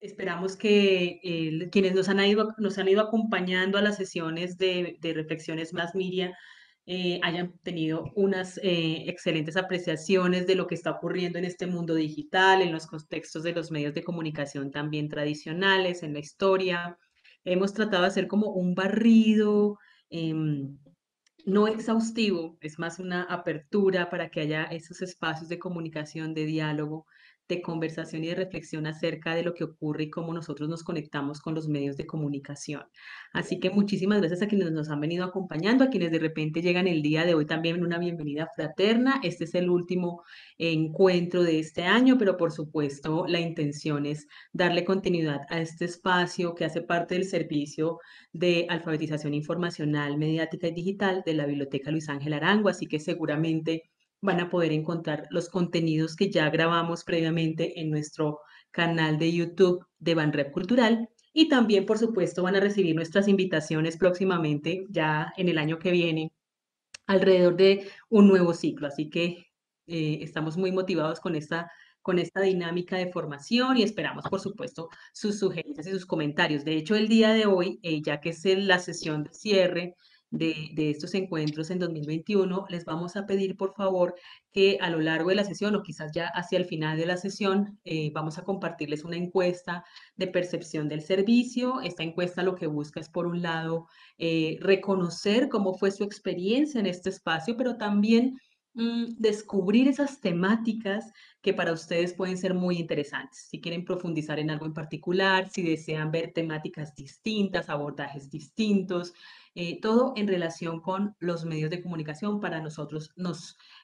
Esperamos que quienes nos han ido acompañando a las sesiones de Reflexiones Más Miria hayan tenido unas excelentes apreciaciones de lo que está ocurriendo en este mundo digital, en los contextos de los medios de comunicación también tradicionales, en la historia. Hemos tratado de hacer como un barrido. em, no exhaustivo, es más una apertura para que haya esos espacios de comunicación, de diálogo, de conversación y de reflexión acerca de lo que ocurre y cómo nosotros nos conectamos con los medios de comunicación. Así que muchísimas gracias a quienes nos han venido acompañando, a quienes de repente llegan el día de hoy también una bienvenida fraterna. Este es el último encuentro de este año, pero por supuesto la intención es darle continuidad a este espacio que hace parte del servicio de alfabetización informacional, mediática y digital de la Biblioteca Luis Ángel Arango, así que seguramente van a poder encontrar los contenidos que ya grabamos previamente en nuestro canal de YouTube de Banrep Cultural y también, por supuesto, van a recibir nuestras invitaciones próximamente, ya en el año que viene, alrededor de un nuevo ciclo. Así que estamos muy motivados con esta dinámica de formación y esperamos, por supuesto, sus sugerencias y sus comentarios. De hecho, el día de hoy, ya que es la sesión de cierre de estos encuentros en 2021, les vamos a pedir, por favor, que a lo largo de la sesión o quizás ya hacia el final de la sesión, vamos a compartirles una encuesta de percepción del servicio. Esta encuesta lo que busca es, por un lado, reconocer cómo fue su experiencia en este espacio, pero también descubrir esas temáticas que para ustedes pueden ser muy interesantes. Si quieren profundizar en algo en particular, si desean ver temáticas distintas, abordajes distintos, todo en relación con los medios de comunicación para nosotros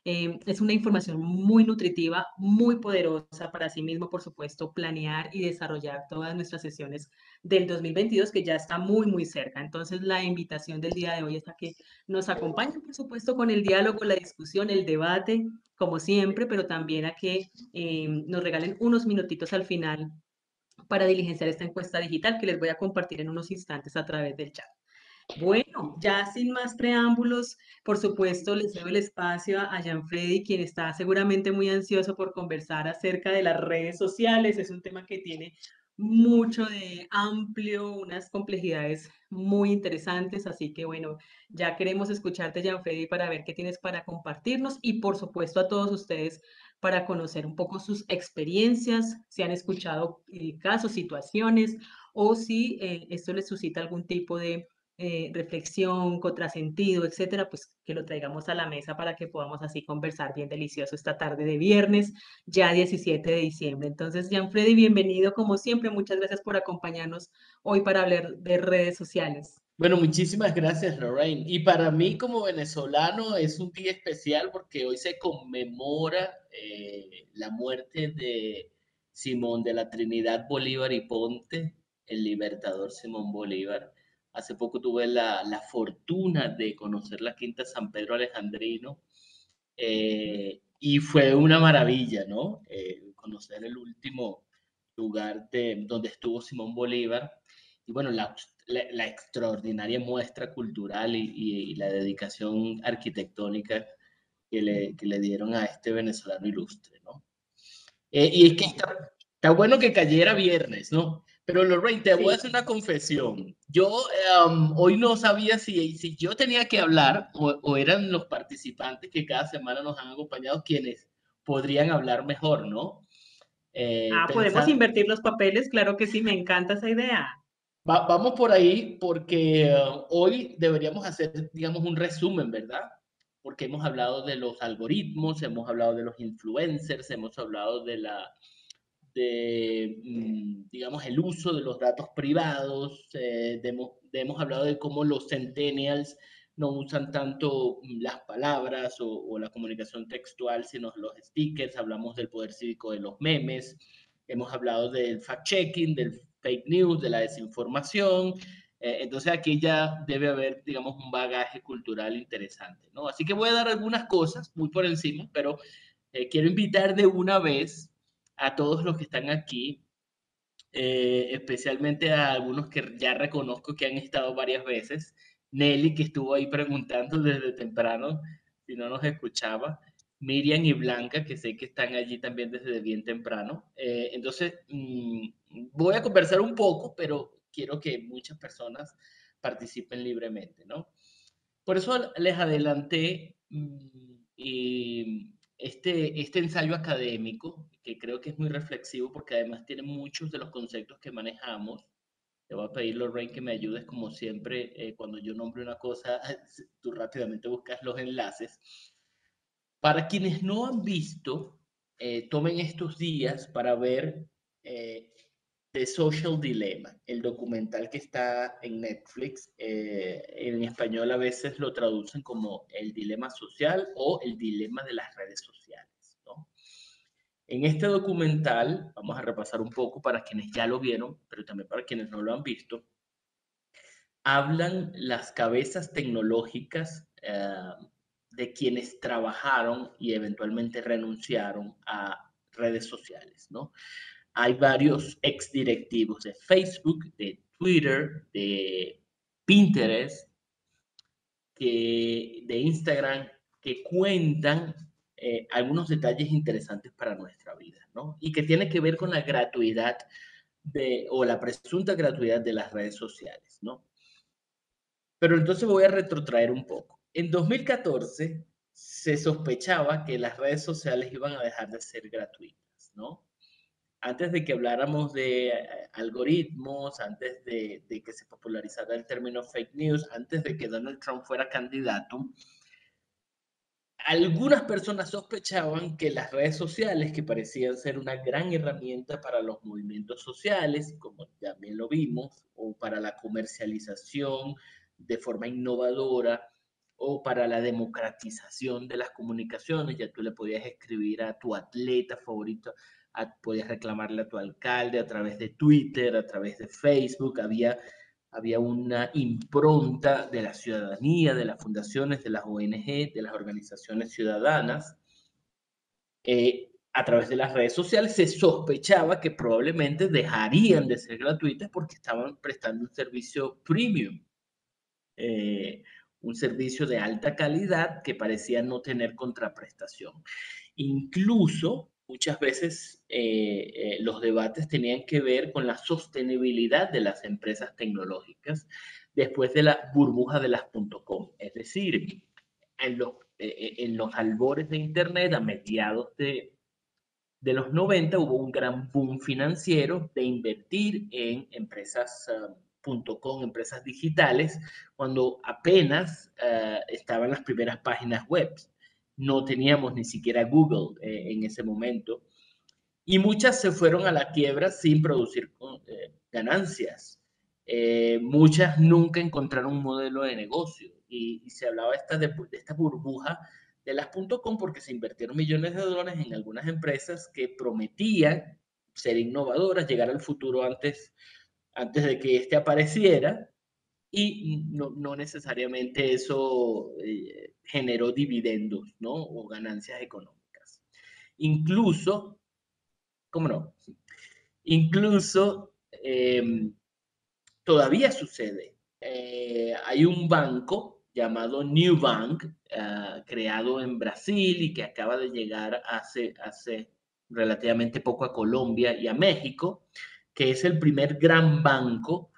es una información muy nutritiva, muy poderosa para sí mismo, por supuesto, planear y desarrollar todas nuestras sesiones del 2022, que ya está muy, muy cerca. Entonces, la invitación del día de hoy es a que nos acompañen, por supuesto, con el diálogo, la discusión, el debate, como siempre, pero también a que nos regalen unos minutitos al final para diligenciar esta encuesta digital que les voy a compartir en unos instantes a través del chat. Bueno, ya sin más preámbulos, por supuesto, les cedo el espacio a Gianfredi, quien está seguramente muy ansioso por conversar acerca de las redes sociales. Es un tema que tiene mucho de amplio, unas complejidades muy interesantes, así que bueno, ya queremos escucharte, Gianfredi, para ver qué tienes para compartirnos y por supuesto a todos ustedes para conocer un poco sus experiencias, si han escuchado casos, situaciones o si esto les suscita algún tipo de reflexión, contrasentido, etcétera, pues que lo traigamos a la mesa para que podamos así conversar bien delicioso esta tarde de viernes, ya 17 de diciembre. Entonces, Gianfredi, bienvenido como siempre. Muchas gracias por acompañarnos hoy para hablar de redes sociales. Bueno, muchísimas gracias, Lorraine. Y para mí como venezolano es un día especial porque hoy se conmemora la muerte de Simón de la Trinidad Bolívar y Ponte, el libertador Simón Bolívar. Hace poco tuve la fortuna de conocer la Quinta San Pedro Alejandrino y fue una maravilla, ¿no? Conocer el último lugar donde estuvo Simón Bolívar y bueno, la extraordinaria muestra cultural y la dedicación arquitectónica que le dieron a este venezolano ilustre, ¿no? Y es que está bueno que cayera viernes, ¿no? Pero Lorraine, te voy a Sí. hacer una confesión. Yo hoy no sabía si yo tenía que hablar o eran los participantes que cada semana nos han acompañado quienes podrían hablar mejor, ¿no? Podemos Pensar, invertir los papeles, claro que sí, me encanta esa idea. vamos por ahí porque hoy deberíamos hacer, digamos, un resumen, ¿verdad? Porque hemos hablado de los algoritmos, hemos hablado de los influencers, hemos hablado digamos, el uso de los datos privados, hemos hablado de cómo los centennials no usan tanto las palabras o la comunicación textual, sino los stickers, hablamos del poder cívico de los memes, hemos hablado del fact-checking, del fake news, de la desinformación. Entonces aquí ya debe haber, digamos, un bagaje cultural interesante, ¿no? Así que voy a dar algunas cosas muy por encima, pero quiero invitar de una vez a todos los que están aquí, especialmente a algunos que ya reconozco que han estado varias veces. Nelly, que estuvo ahí preguntando desde temprano si no nos escuchaba. Miriam y Blanca, que sé que están allí también desde bien temprano. Entonces, voy a conversar un poco, pero quiero que muchas personas participen libremente, ¿no? Por eso les adelanté este ensayo académico, que creo que es muy reflexivo porque además tiene muchos de los conceptos que manejamos. Te voy a pedir, Lorraine, que me ayudes como siempre. Cuando yo nombre una cosa, tú rápidamente buscas los enlaces. Para quienes no han visto, tomen estos días para ver eh, The Social Dilemma, el documental que está en Netflix. En español a veces lo traducen como el dilema social o el dilema de las redes sociales, ¿no? En este documental, vamos a repasar un poco para quienes ya lo vieron, pero también para quienes no lo han visto, hablan las cabezas tecnológicas de quienes trabajaron y eventualmente renunciaron a redes sociales, ¿no? Hay varios exdirectivos de Facebook, de Twitter, de Pinterest, de Instagram, que cuentan algunos detalles interesantes para nuestra vida, ¿no? Y que tiene que ver con la gratuidad o la presunta gratuidad de las redes sociales, ¿no? Pero entonces voy a retrotraer un poco. En 2014 se sospechaba que las redes sociales iban a dejar de ser gratuitas, ¿no? Antes de que habláramos de algoritmos, antes de que se popularizara el término fake news, antes de que Donald Trump fuera candidato, algunas personas sospechaban que las redes sociales, que parecían ser una gran herramienta para los movimientos sociales, como también lo vimos, o para la comercialización de forma innovadora, o para la democratización de las comunicaciones, ya tú le podías escribir a tu atleta favorito, podías reclamarle a tu alcalde a través de Twitter, a través de Facebook, había una impronta de la ciudadanía, de las fundaciones, de las ONG, de las organizaciones ciudadanas. A través de las redes sociales se sospechaba que probablemente dejarían de ser gratuitas porque estaban prestando un servicio premium, eh, un servicio de alta calidad que parecía no tener contraprestación. Incluso muchas veces los debates tenían que ver con la sostenibilidad de las empresas tecnológicas después de la burbuja de las .com. Es decir, en los albores de Internet, a mediados de los 90, hubo un gran boom financiero de invertir en empresas .com, empresas digitales, cuando apenas estaban las primeras páginas web. No teníamos ni siquiera Google en ese momento. Y muchas se fueron a la quiebra sin producir ganancias. Muchas nunca encontraron un modelo de negocio. Y se hablaba de esta burbuja de las .com porque se invirtieron millones de dólares en algunas empresas que prometían ser innovadoras, llegar al futuro antes de que este apareciera, y no necesariamente eso generó dividendos, ¿no? O ganancias económicas. Incluso, ¿cómo no? Incluso todavía sucede. Hay un banco llamado New Bank, creado en Brasil y que acaba de llegar hace relativamente poco a Colombia y a México, que es el primer gran banco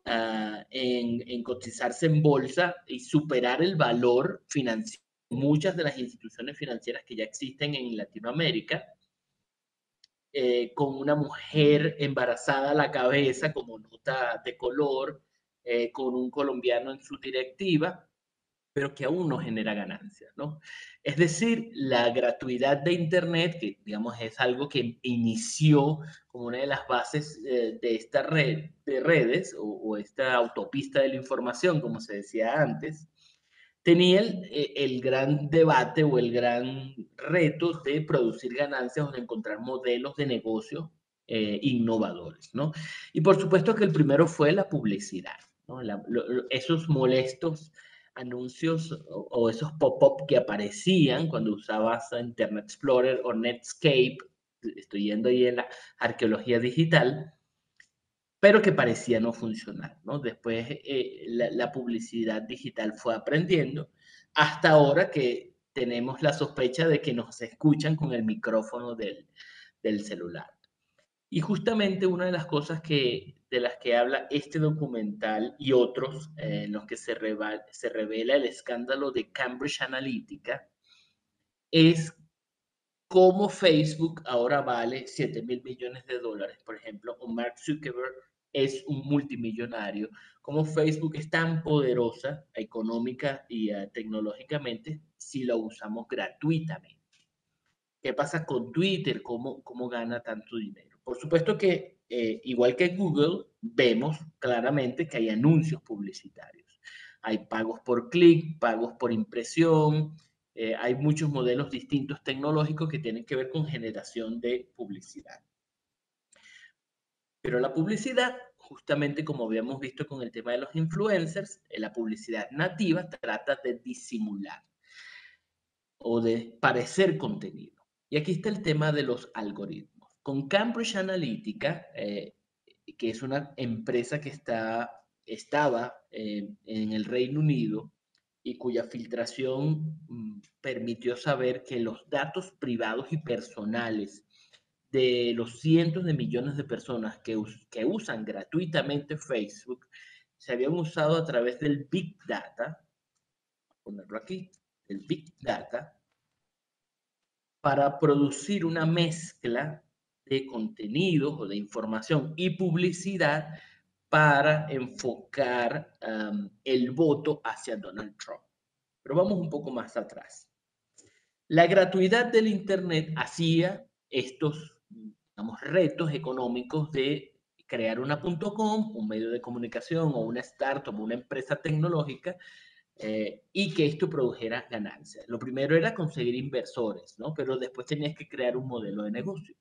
en cotizarse en bolsa y superar el valor financiero. Muchas de las instituciones financieras que ya existen en Latinoamérica, con una mujer embarazada a la cabeza como nota de color, con un colombiano en su directiva, pero que aún no genera ganancias, ¿no? Es decir, la gratuidad de Internet, que digamos es algo que inició como una de las bases de esta red de redes o esta autopista de la información, como se decía antes, tenía el gran debate o el gran reto de producir ganancias o de encontrar modelos de negocio innovadores, ¿no? Y por supuesto que el primero fue la publicidad, ¿no? Esos molestos anuncios o esos pop-up que aparecían cuando usabas Internet Explorer o Netscape, estoy yendo ahí en la arqueología digital, pero que parecía no funcionar, ¿no? Después la publicidad digital fue aprendiendo hasta ahora que tenemos la sospecha de que nos escuchan con el micrófono del celular. Y justamente una de las cosas de las que habla este documental y otros en los que se revela el escándalo de Cambridge Analytica es cómo Facebook ahora vale 7.000 millones de dólares, por ejemplo, o Mark Zuckerberg es un multimillonario, cómo Facebook es tan poderosa económica y tecnológicamente si lo usamos gratuitamente. ¿Qué pasa con Twitter? ¿Cómo gana tanto dinero? Por supuesto que, igual que Google, vemos claramente que hay anuncios publicitarios. Hay pagos por clic, pagos por impresión, hay muchos modelos distintos tecnológicos que tienen que ver con generación de publicidad. Pero la publicidad, justamente como habíamos visto con el tema de los influencers, la publicidad nativa trata de disimular o de parecer contenido. Y aquí está el tema de los algoritmos. Con Cambridge Analytica, que es una empresa que estaba en el Reino Unido y cuya filtración permitió saber que los datos privados y personales de los cientos de millones de personas que usan gratuitamente Facebook se habían usado a través del Big Data, ponerlo aquí, el Big Data, para producir una mezcla de contenidos o de información y publicidad para enfocar el voto hacia Donald Trump. Pero vamos un poco más atrás. La gratuidad del Internet hacía estos, digamos, retos económicos de crear una .com, un medio de comunicación o una startup, una empresa tecnológica, y que esto produjera ganancias. Lo primero era conseguir inversores, ¿no? Pero después tenías que crear un modelo de negocio.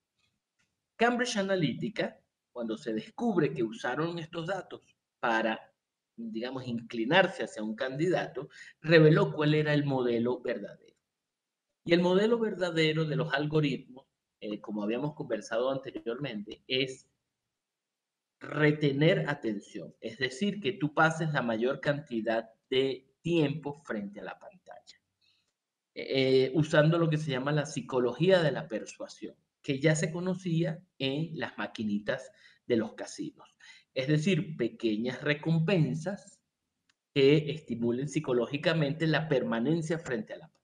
Cambridge Analytica, cuando se descubre que usaron estos datos para, digamos, inclinarse hacia un candidato, reveló cuál era el modelo verdadero. Y el modelo verdadero de los algoritmos, como habíamos conversado anteriormente, es retener atención, es decir, que tú pases la mayor cantidad de tiempo frente a la pantalla, usando lo que se llama la psicología de la persuasión, que ya se conocía en las maquinitas de los casinos. Es decir, pequeñas recompensas que estimulen psicológicamente la permanencia frente a la pantalla.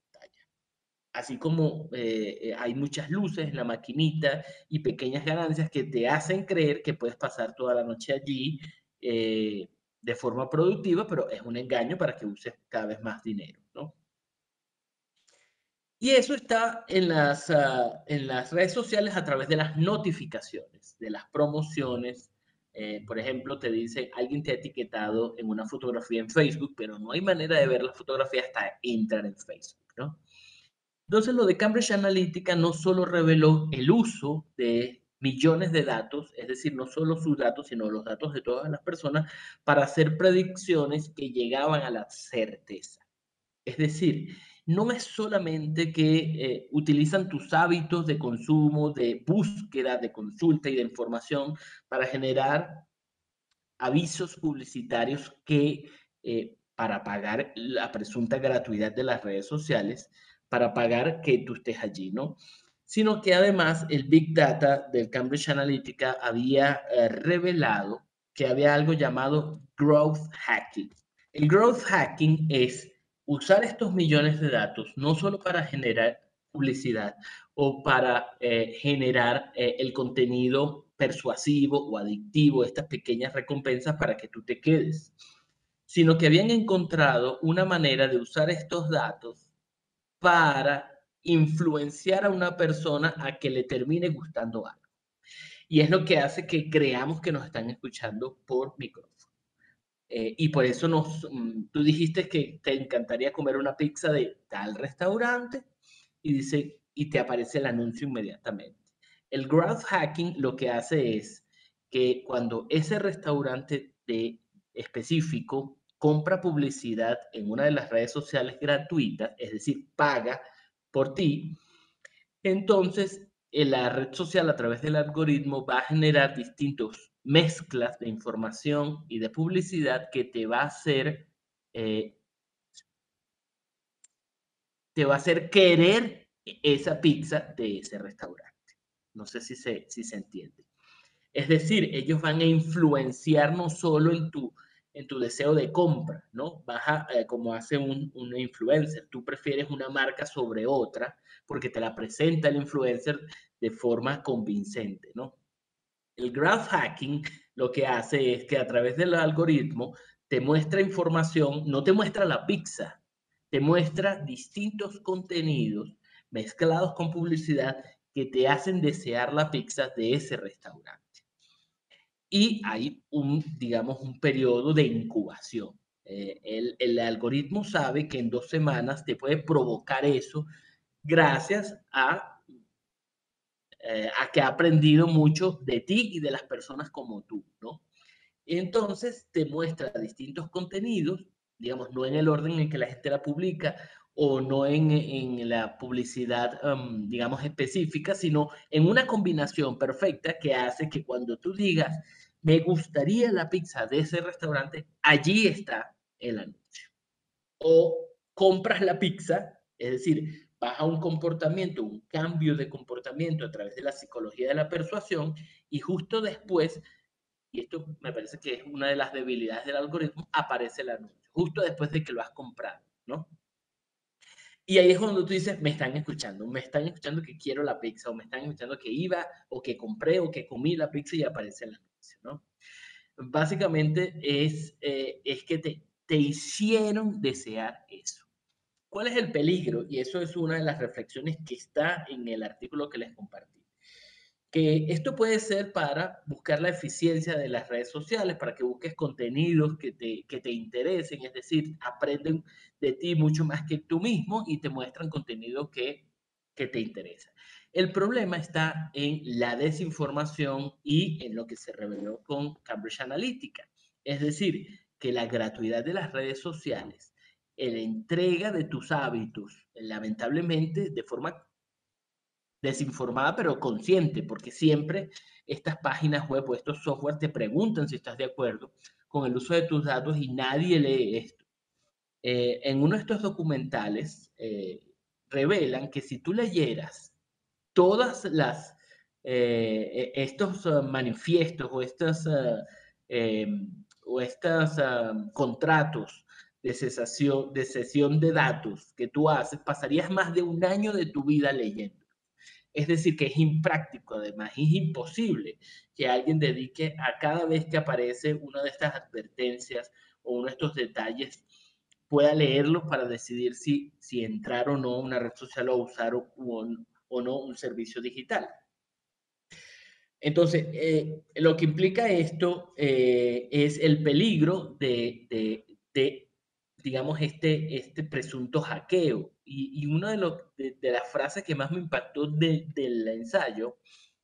Así como hay muchas luces en la maquinita y pequeñas ganancias que te hacen creer que puedes pasar toda la noche allí eh, de forma productiva, pero es un engaño para que uses cada vez más dinero, ¿no? Y eso está en las redes sociales a través de las notificaciones, de las promociones. Por ejemplo, te dice, alguien te ha etiquetado en una fotografía en Facebook, pero no hay manera de ver la fotografía hasta entrar en Facebook, ¿no? Entonces, lo de Cambridge Analytica no solo reveló el uso de millones de datos, es decir, no solo sus datos, sino los datos de todas las personas, para hacer predicciones que llegaban a la certeza. Es decir, no es solamente que utilizan tus hábitos de consumo, de búsqueda, de consulta y de información para generar avisos publicitarios que para pagar la presunta gratuidad de las redes sociales, para pagar que tú estés allí, ¿no? Sino que además el Big Data del Cambridge Analytica había revelado que había algo llamado growth hacking. El growth hacking es usar estos millones de datos no solo para generar publicidad o para generar el contenido persuasivo o adictivo, estas pequeñas recompensas para que tú te quedes, sino que habían encontrado una manera de usar estos datos para influenciar a una persona a que le termine gustando algo. Y es lo que hace que creamos que nos están escuchando por micrófono. Y por eso tú dijiste que te encantaría comer una pizza de tal restaurante y y te aparece el anuncio inmediatamente. El growth hacking lo que hace es que cuando ese restaurante específico compra publicidad en una de las redes sociales gratuitas, es decir, paga por ti, entonces la red social a través del algoritmo va a generar distintas mezclas de información y de publicidad que te va a hacer eh, te va a hacer querer esa pizza de ese restaurante. No sé si se entiende. Es decir, ellos van a influenciar no solo en tu deseo de compra, ¿no? Como hace un influencer, tú prefieres una marca sobre otra porque te la presenta el influencer de forma convincente, ¿no? El graph hacking lo que hace es que a través del algoritmo te muestra información, no te muestra la pizza, te muestra distintos contenidos mezclados con publicidad que te hacen desear la pizza de ese restaurante. Y hay digamos, un periodo de incubación. El algoritmo sabe que en 2 semanas te puede provocar eso gracias a que ha aprendido mucho de ti y de las personas como tú, ¿no? Entonces te muestra distintos contenidos, digamos, no en el orden en que la gente la publica o no en la publicidad, digamos, específica, sino en una combinación perfecta que hace que cuando tú digas, me gustaría la pizza de ese restaurante, allí está el anuncio. O compras la pizza, es decir, vas a un comportamiento, un cambio de comportamiento a través de la psicología de la persuasión y justo después, y esto me parece que es una de las debilidades del algoritmo, aparece el anuncio, justo después de que lo has comprado, ¿no? Y ahí es cuando tú dices, me están escuchando que quiero la pizza, o me están escuchando que iba, o que compré, o que comí la pizza y aparece el anuncio, ¿no? Básicamente es que te hicieron desear eso. ¿Cuál es el peligro? Y eso es una de las reflexiones que está en el artículo que les compartí. Que esto puede ser para buscar la eficiencia de las redes sociales, para que busques contenidos que te interesen, es decir, aprenden de ti mucho más que tú mismo y te muestran contenido que te interesa. El problema está en la desinformación y en lo que se reveló con Cambridge Analytica. Es decir, que la gratuidad de las redes sociales, la entrega de tus hábitos, lamentablemente, de forma desinformada pero consciente, porque siempre estas páginas web o estos software te preguntan si estás de acuerdo con el uso de tus datos y nadie lee esto. En uno de estos documentales revelan que si tú leyeras todas estos manifiestos eh, o estos contratos de cesión de datos que tú haces, pasarías más de un año de tu vida leyendo. Es decir, que es impráctico, además, es imposible que alguien dedique a cada vez que aparece una de estas advertencias o uno de estos detalles, pueda leerlos para decidir si entrar o no a una red social o usar o no un servicio digital. Entonces, lo que implica esto es el peligro de, digamos, este presunto hackeo. Y una de las frases que más me impactó del ensayo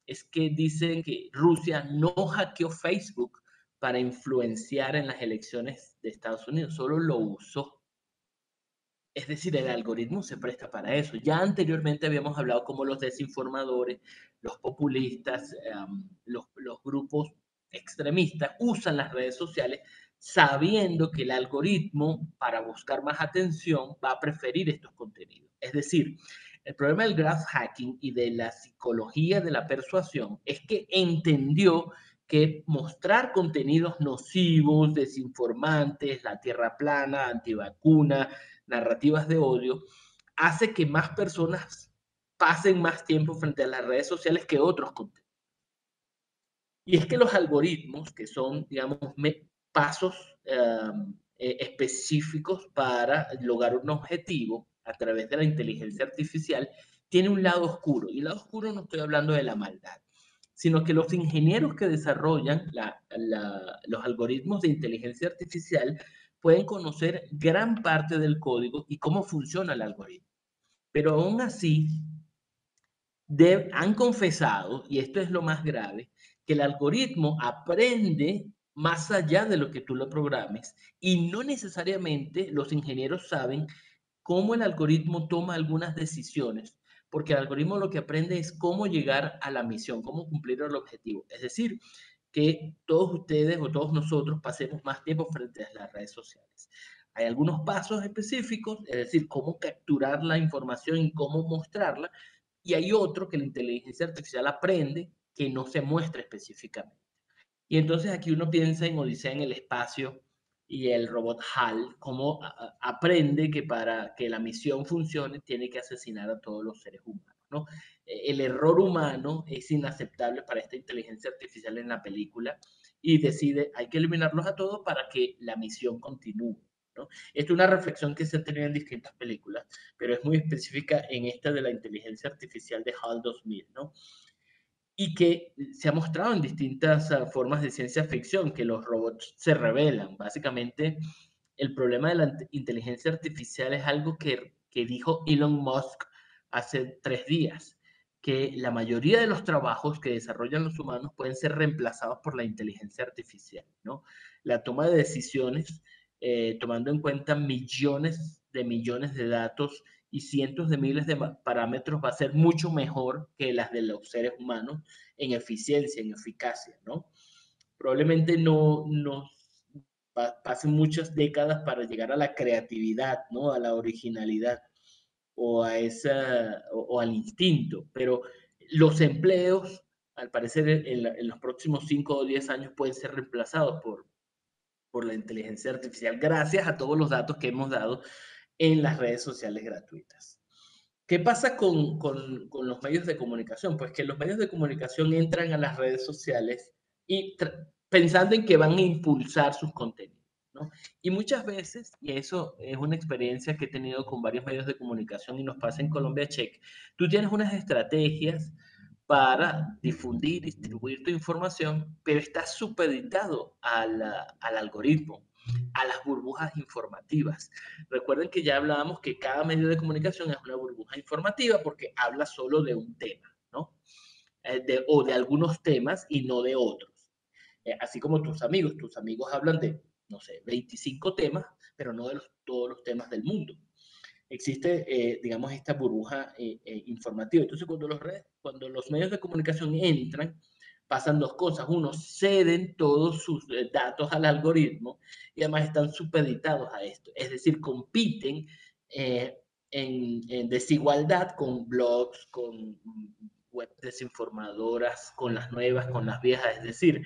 es que dicen que Rusia no hackeó Facebook para influenciar en las elecciones de Estados Unidos, solo lo usó. Es decir, el algoritmo se presta para eso. Ya anteriormente habíamos hablado cómo los desinformadores, los populistas, los grupos extremistas usan las redes sociales sabiendo que el algoritmo para buscar más atención va a preferir estos contenidos. Es decir, el problema del graph hacking y de la psicología de la persuasión es que entendió que mostrar contenidos nocivos, desinformantes, la tierra plana, antivacuna, narrativas de odio, hace que más personas pasen más tiempo frente a las redes sociales que otros contenidos. Y es que los algoritmos, que son, digamos, pasos específicos para lograr un objetivo a través de la inteligencia artificial, tiene un lado oscuro. Y el lado oscuro no estoy hablando de la maldad, sino que los ingenieros que desarrollan los algoritmos de inteligencia artificial pueden conocer gran parte del código y cómo funciona el algoritmo. Pero aún así, han confesado, y esto es lo más grave, que el algoritmo aprende más allá de lo que tú lo programes y no necesariamente los ingenieros saben cómo el algoritmo toma algunas decisiones, porque el algoritmo lo que aprende es cómo llegar a la misión, cómo cumplir el objetivo. Es decir, que todos ustedes o todos nosotros pasemos más tiempo frente a las redes sociales. Hay algunos pasos específicos, es decir, cómo capturar la información y cómo mostrarla, y hay otro que la inteligencia artificial aprende que no se muestra específicamente. Y entonces aquí uno piensa en Odisea en el espacio y el robot HAL, cómo aprende que para que la misión funcione tiene que asesinar a todos los seres humanos, ¿no? El error humano es inaceptable para esta inteligencia artificial en la película y decide, hay que eliminarlos a todos para que la misión continúe, ¿no? Esta es una reflexión que se ha tenido en distintas películas, pero es muy específica en esta de la inteligencia artificial de HAL 2000, ¿no? Y que se ha mostrado en distintas formas de ciencia ficción, que los robots se rebelan. Básicamente, el problema de la inteligencia artificial es algo que dijo Elon Musk hace 3 días, que la mayoría de los trabajos que desarrollan los humanos pueden ser reemplazados por la inteligencia artificial, ¿no? La toma de decisiones, tomando en cuenta millones de datos y cientos de miles de parámetros, va a ser mucho mejor que las de los seres humanos en eficiencia, en eficacia, ¿no? Probablemente no pasen muchas décadas para llegar a la creatividad, ¿no? A la originalidad o, o al instinto, pero los empleos, al parecer, en los próximos 5 o 10 años pueden ser reemplazados por la inteligencia artificial, gracias a todos los datos que hemos dado en las redes sociales gratuitas. ¿Qué pasa con los medios de comunicación? Pues que los medios de comunicación entran a las redes sociales y pensando en que van a impulsar sus contenidos, ¿no? Y muchas veces, y eso es una experiencia que he tenido con varios medios de comunicación y nos pasa en Colombia Check, tú tienes unas estrategias para difundir, distribuir tu información, pero estás supeditado al algoritmo, a las burbujas informativas. Recuerden que ya hablábamos que cada medio de comunicación es una burbuja informativa porque habla solo de un tema, ¿no? O de algunos temas y no de otros. Así como tus amigos hablan de, no sé, 25 temas, pero no de todos los temas del mundo. Existe, digamos, esta burbuja informativa. Entonces, cuando los medios de comunicación entran, pasan dos cosas. Uno, ceden todos sus datos al algoritmo y además están supeditados a esto. Es decir, compiten eh, en desigualdad con blogs, con web desinformadoras, con las nuevas, con las viejas. Es decir,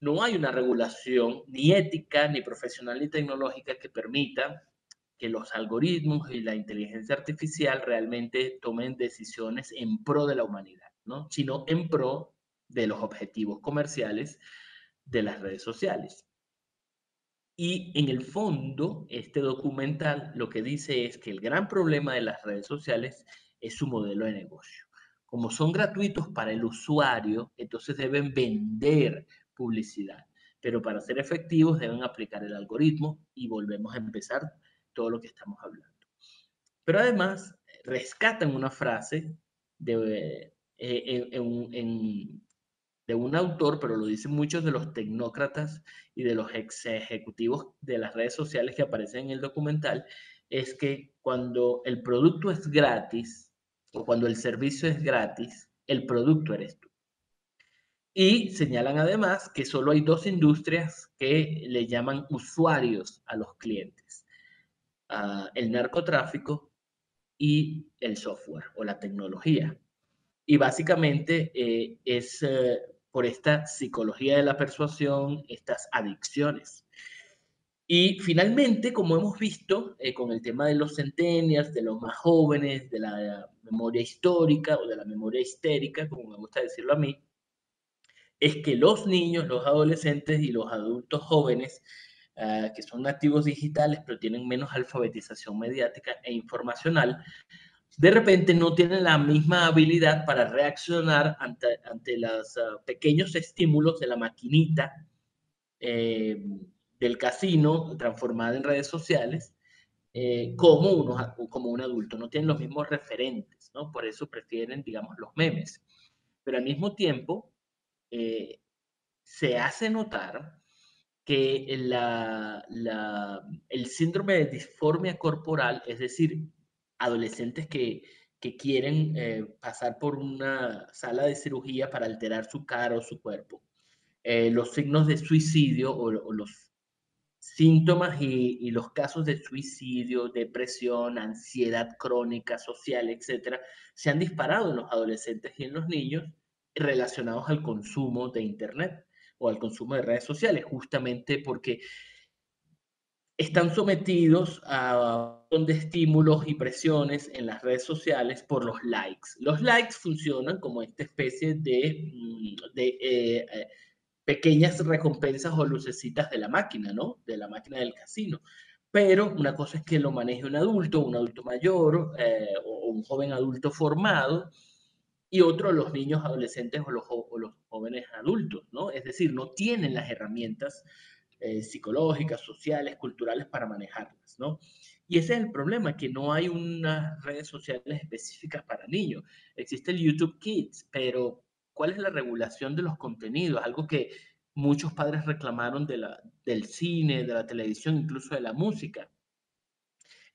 no hay una regulación ni ética, ni profesional, ni tecnológica que permita que los algoritmos y la inteligencia artificial realmente tomen decisiones en pro de la humanidad, ¿no? Sino en pro de los objetivos comerciales de las redes sociales. Y en el fondo, este documental lo que dice es que el gran problema de las redes sociales es su modelo de negocio. Como son gratuitos para el usuario, entonces deben vender publicidad. Pero para ser efectivos deben aplicar el algoritmo y volvemos a empezar todo lo que estamos hablando. Pero además rescatan una frase de un autor, pero lo dicen muchos de los tecnócratas y de los ejecutivos de las redes sociales que aparecen en el documental, es que cuando el producto es gratis o cuando el servicio es gratis, el producto eres tú. Y señalan además que solo hay dos industrias que le llaman usuarios a los clientes, el narcotráfico y el software o la tecnología. Y básicamente es por esta psicología de la persuasión, estas adicciones. Y finalmente, como hemos visto con el tema de los centennials, de los más jóvenes, de la memoria histórica o de la memoria histérica, como me gusta decirlo a mí, es que los niños, los adolescentes y los adultos jóvenes, que son nativos digitales, pero tienen menos alfabetización mediática e informacional, de repente no tienen la misma habilidad para reaccionar ante los pequeños estímulos de la maquinita eh, del casino transformada en redes sociales como un adulto. No tienen los mismos referentes, ¿no? Por eso prefieren, digamos, los memes. Pero al mismo tiempo, eh, se hace notar que el síndrome de disformia corporal, es decir, adolescentes que quieren pasar por una sala de cirugía para alterar su cara o su cuerpo, los signos de suicidio o los síntomas y los casos de suicidio, depresión, ansiedad crónica, social, etcétera, se han disparado en los adolescentes y en los niños relacionados al consumo de Internet o al consumo de redes sociales, justamente porque están sometidos a un montón de estímulos y presiones en las redes sociales por los likes. Los likes funcionan como esta especie de pequeñas recompensas o lucecitas de la máquina, ¿no? De la máquina del casino. Pero una cosa es que lo maneje un adulto mayor o un joven adulto formado, y otro los niños adolescentes o los jóvenes adultos, ¿no? Es decir, no tienen las herramientas psicológicas, sociales, culturales para manejarlas, ¿no? Y ese es el problema, que no hay unas redes sociales específicas para niños. Existe el YouTube Kids, pero ¿cuál es la regulación de los contenidos? Algo que muchos padres reclamaron del cine, de la televisión, incluso de la música.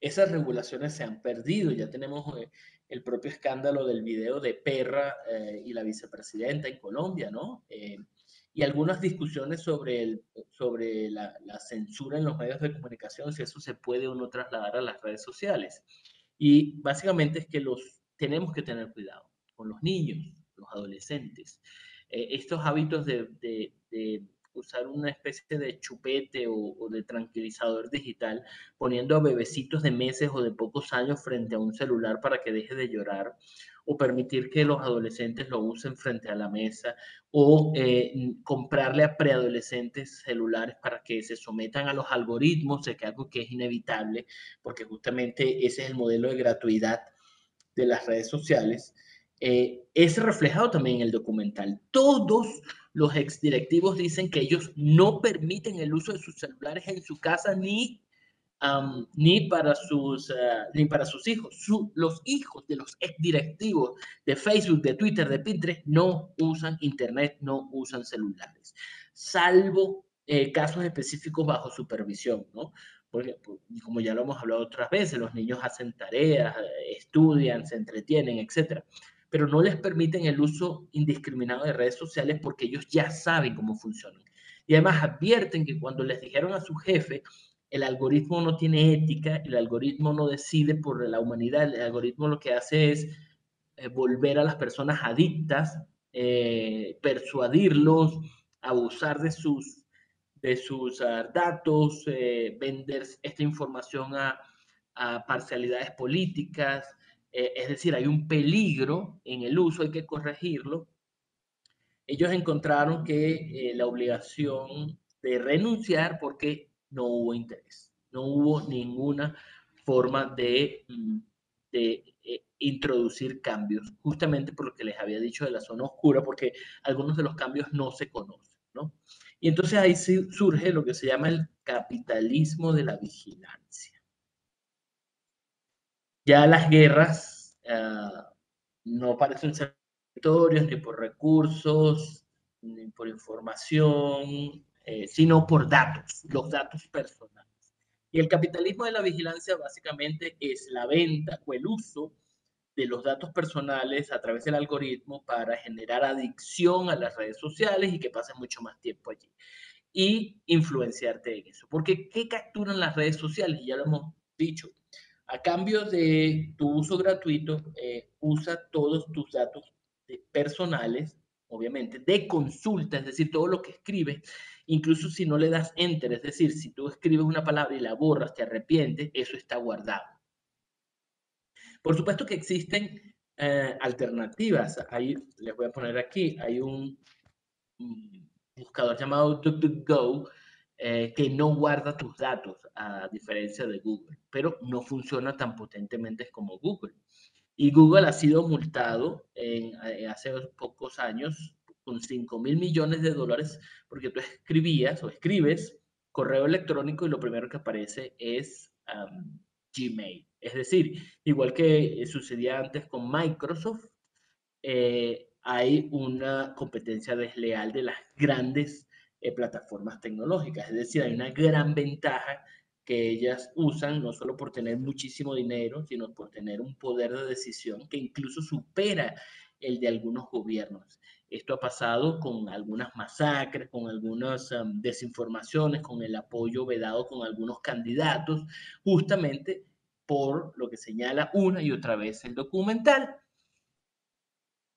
Esas regulaciones se han perdido. Ya tenemos el propio escándalo del video de Perra y la vicepresidenta en Colombia, ¿no? Y algunas discusiones sobre la censura en los medios de comunicación, si eso se puede o no trasladar a las redes sociales. Y básicamente es que tenemos que tener cuidado con los niños, los adolescentes. Estos hábitos de usar una especie de chupete o de tranquilizador digital, poniendo a bebecitos de meses o de pocos años frente a un celular para que deje de llorar, o permitir que los adolescentes lo usen frente a la mesa, o comprarle a preadolescentes celulares para que se sometan a los algoritmos, de que algo que es inevitable, porque justamente ese es el modelo de gratuidad de las redes sociales, es reflejado también en el documental. Todos los exdirectivos dicen que ellos no permiten el uso de sus celulares en su casa ni para sus hijos. Los hijos de los exdirectivos de Facebook, de Twitter, de Pinterest no usan Internet, no usan celulares, salvo casos específicos bajo supervisión, ¿no? Porque, como ya lo hemos hablado otras veces, los niños hacen tareas, estudian, se entretienen, etcétera, pero no les permiten el uso indiscriminado de redes sociales porque ellos ya saben cómo funcionan. Y además advierten que cuando les dijeron a su jefe, el algoritmo no tiene ética, el algoritmo no decide por la humanidad, el algoritmo lo que hace es volver a las personas adictas, persuadirlos, abusar de sus datos, vender esta información a parcialidades políticas. Es decir, hay un peligro en el uso, hay que corregirlo. Ellos encontraron que la obligación de renunciar porque no hubo interés, no hubo ninguna forma de introducir cambios, justamente por lo que les había dicho de la zona oscura, porque algunos de los cambios no se conocen, ¿no? Y entonces ahí surge lo que se llama el capitalismo de la vigilancia. Ya las guerras no parecen ser territorios ni por recursos, ni por información, sino por datos, los datos personales. Y el capitalismo de la vigilancia básicamente es la venta o el uso de los datos personales a través del algoritmo para generar adicción a las redes sociales y que pases mucho más tiempo allí. Y influenciarte en eso. Porque ¿qué capturan las redes sociales? Ya lo hemos dicho. A cambio de tu uso gratuito, usa todos tus datos personales, obviamente, de consulta, es decir, todo lo que escribes, incluso si no le das enter, es decir, si tú escribes una palabra y la borras, te arrepientes, eso está guardado. Por supuesto que existen alternativas. Ahí les voy a poner aquí, hay un buscador llamado DuckDuckGo que no guarda tus datos, a diferencia de Google, pero no funciona tan potentemente como Google. Y Google ha sido multado hace pocos años con 5.000 millones de dólares porque tú escribías o escribes correo electrónico y lo primero que aparece es Gmail. Es decir, igual que sucedía antes con Microsoft, hay una competencia desleal de las grandes plataformas tecnológicas. Es decir, hay una gran ventaja que ellas usan no solo por tener muchísimo dinero, sino por tener un poder de decisión que incluso supera el de algunos gobiernos. Esto ha pasado con algunas masacres, con algunas desinformaciones, con el apoyo vedado con algunos candidatos, justamente por lo que señala una y otra vez el documental.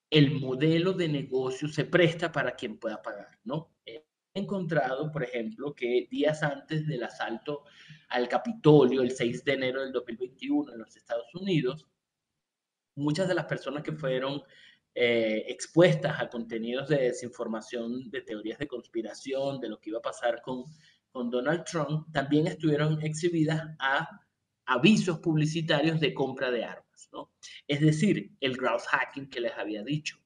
El modelo de negocio se presta para quien pueda pagar, ¿no? He encontrado, por ejemplo, que días antes del asalto al Capitolio, el 6 de enero del 2021 en los Estados Unidos, muchas de las personas que fueron expuestas a contenidos de desinformación, de teorías de conspiración, de lo que iba a pasar con Donald Trump, también estuvieron exhibidas a avisos publicitarios de compra de armas, ¿no? Es decir, el growth hacking que les había dicho,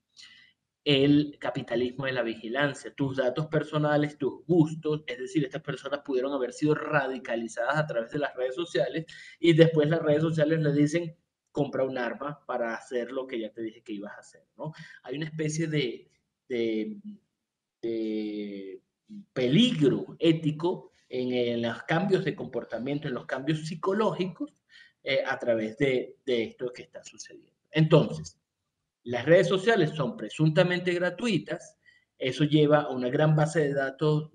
el capitalismo de la vigilancia, tus datos personales, tus gustos, es decir, estas personas pudieron haber sido radicalizadas a través de las redes sociales y después las redes sociales les dicen, compra un arma para hacer lo que ya te dije que ibas a hacer, ¿no? Hay una especie de, de peligro ético en los cambios de comportamiento, en los cambios psicológicos a través de esto que está sucediendo. Entonces, las redes sociales son presuntamente gratuitas, eso lleva a una gran base de datos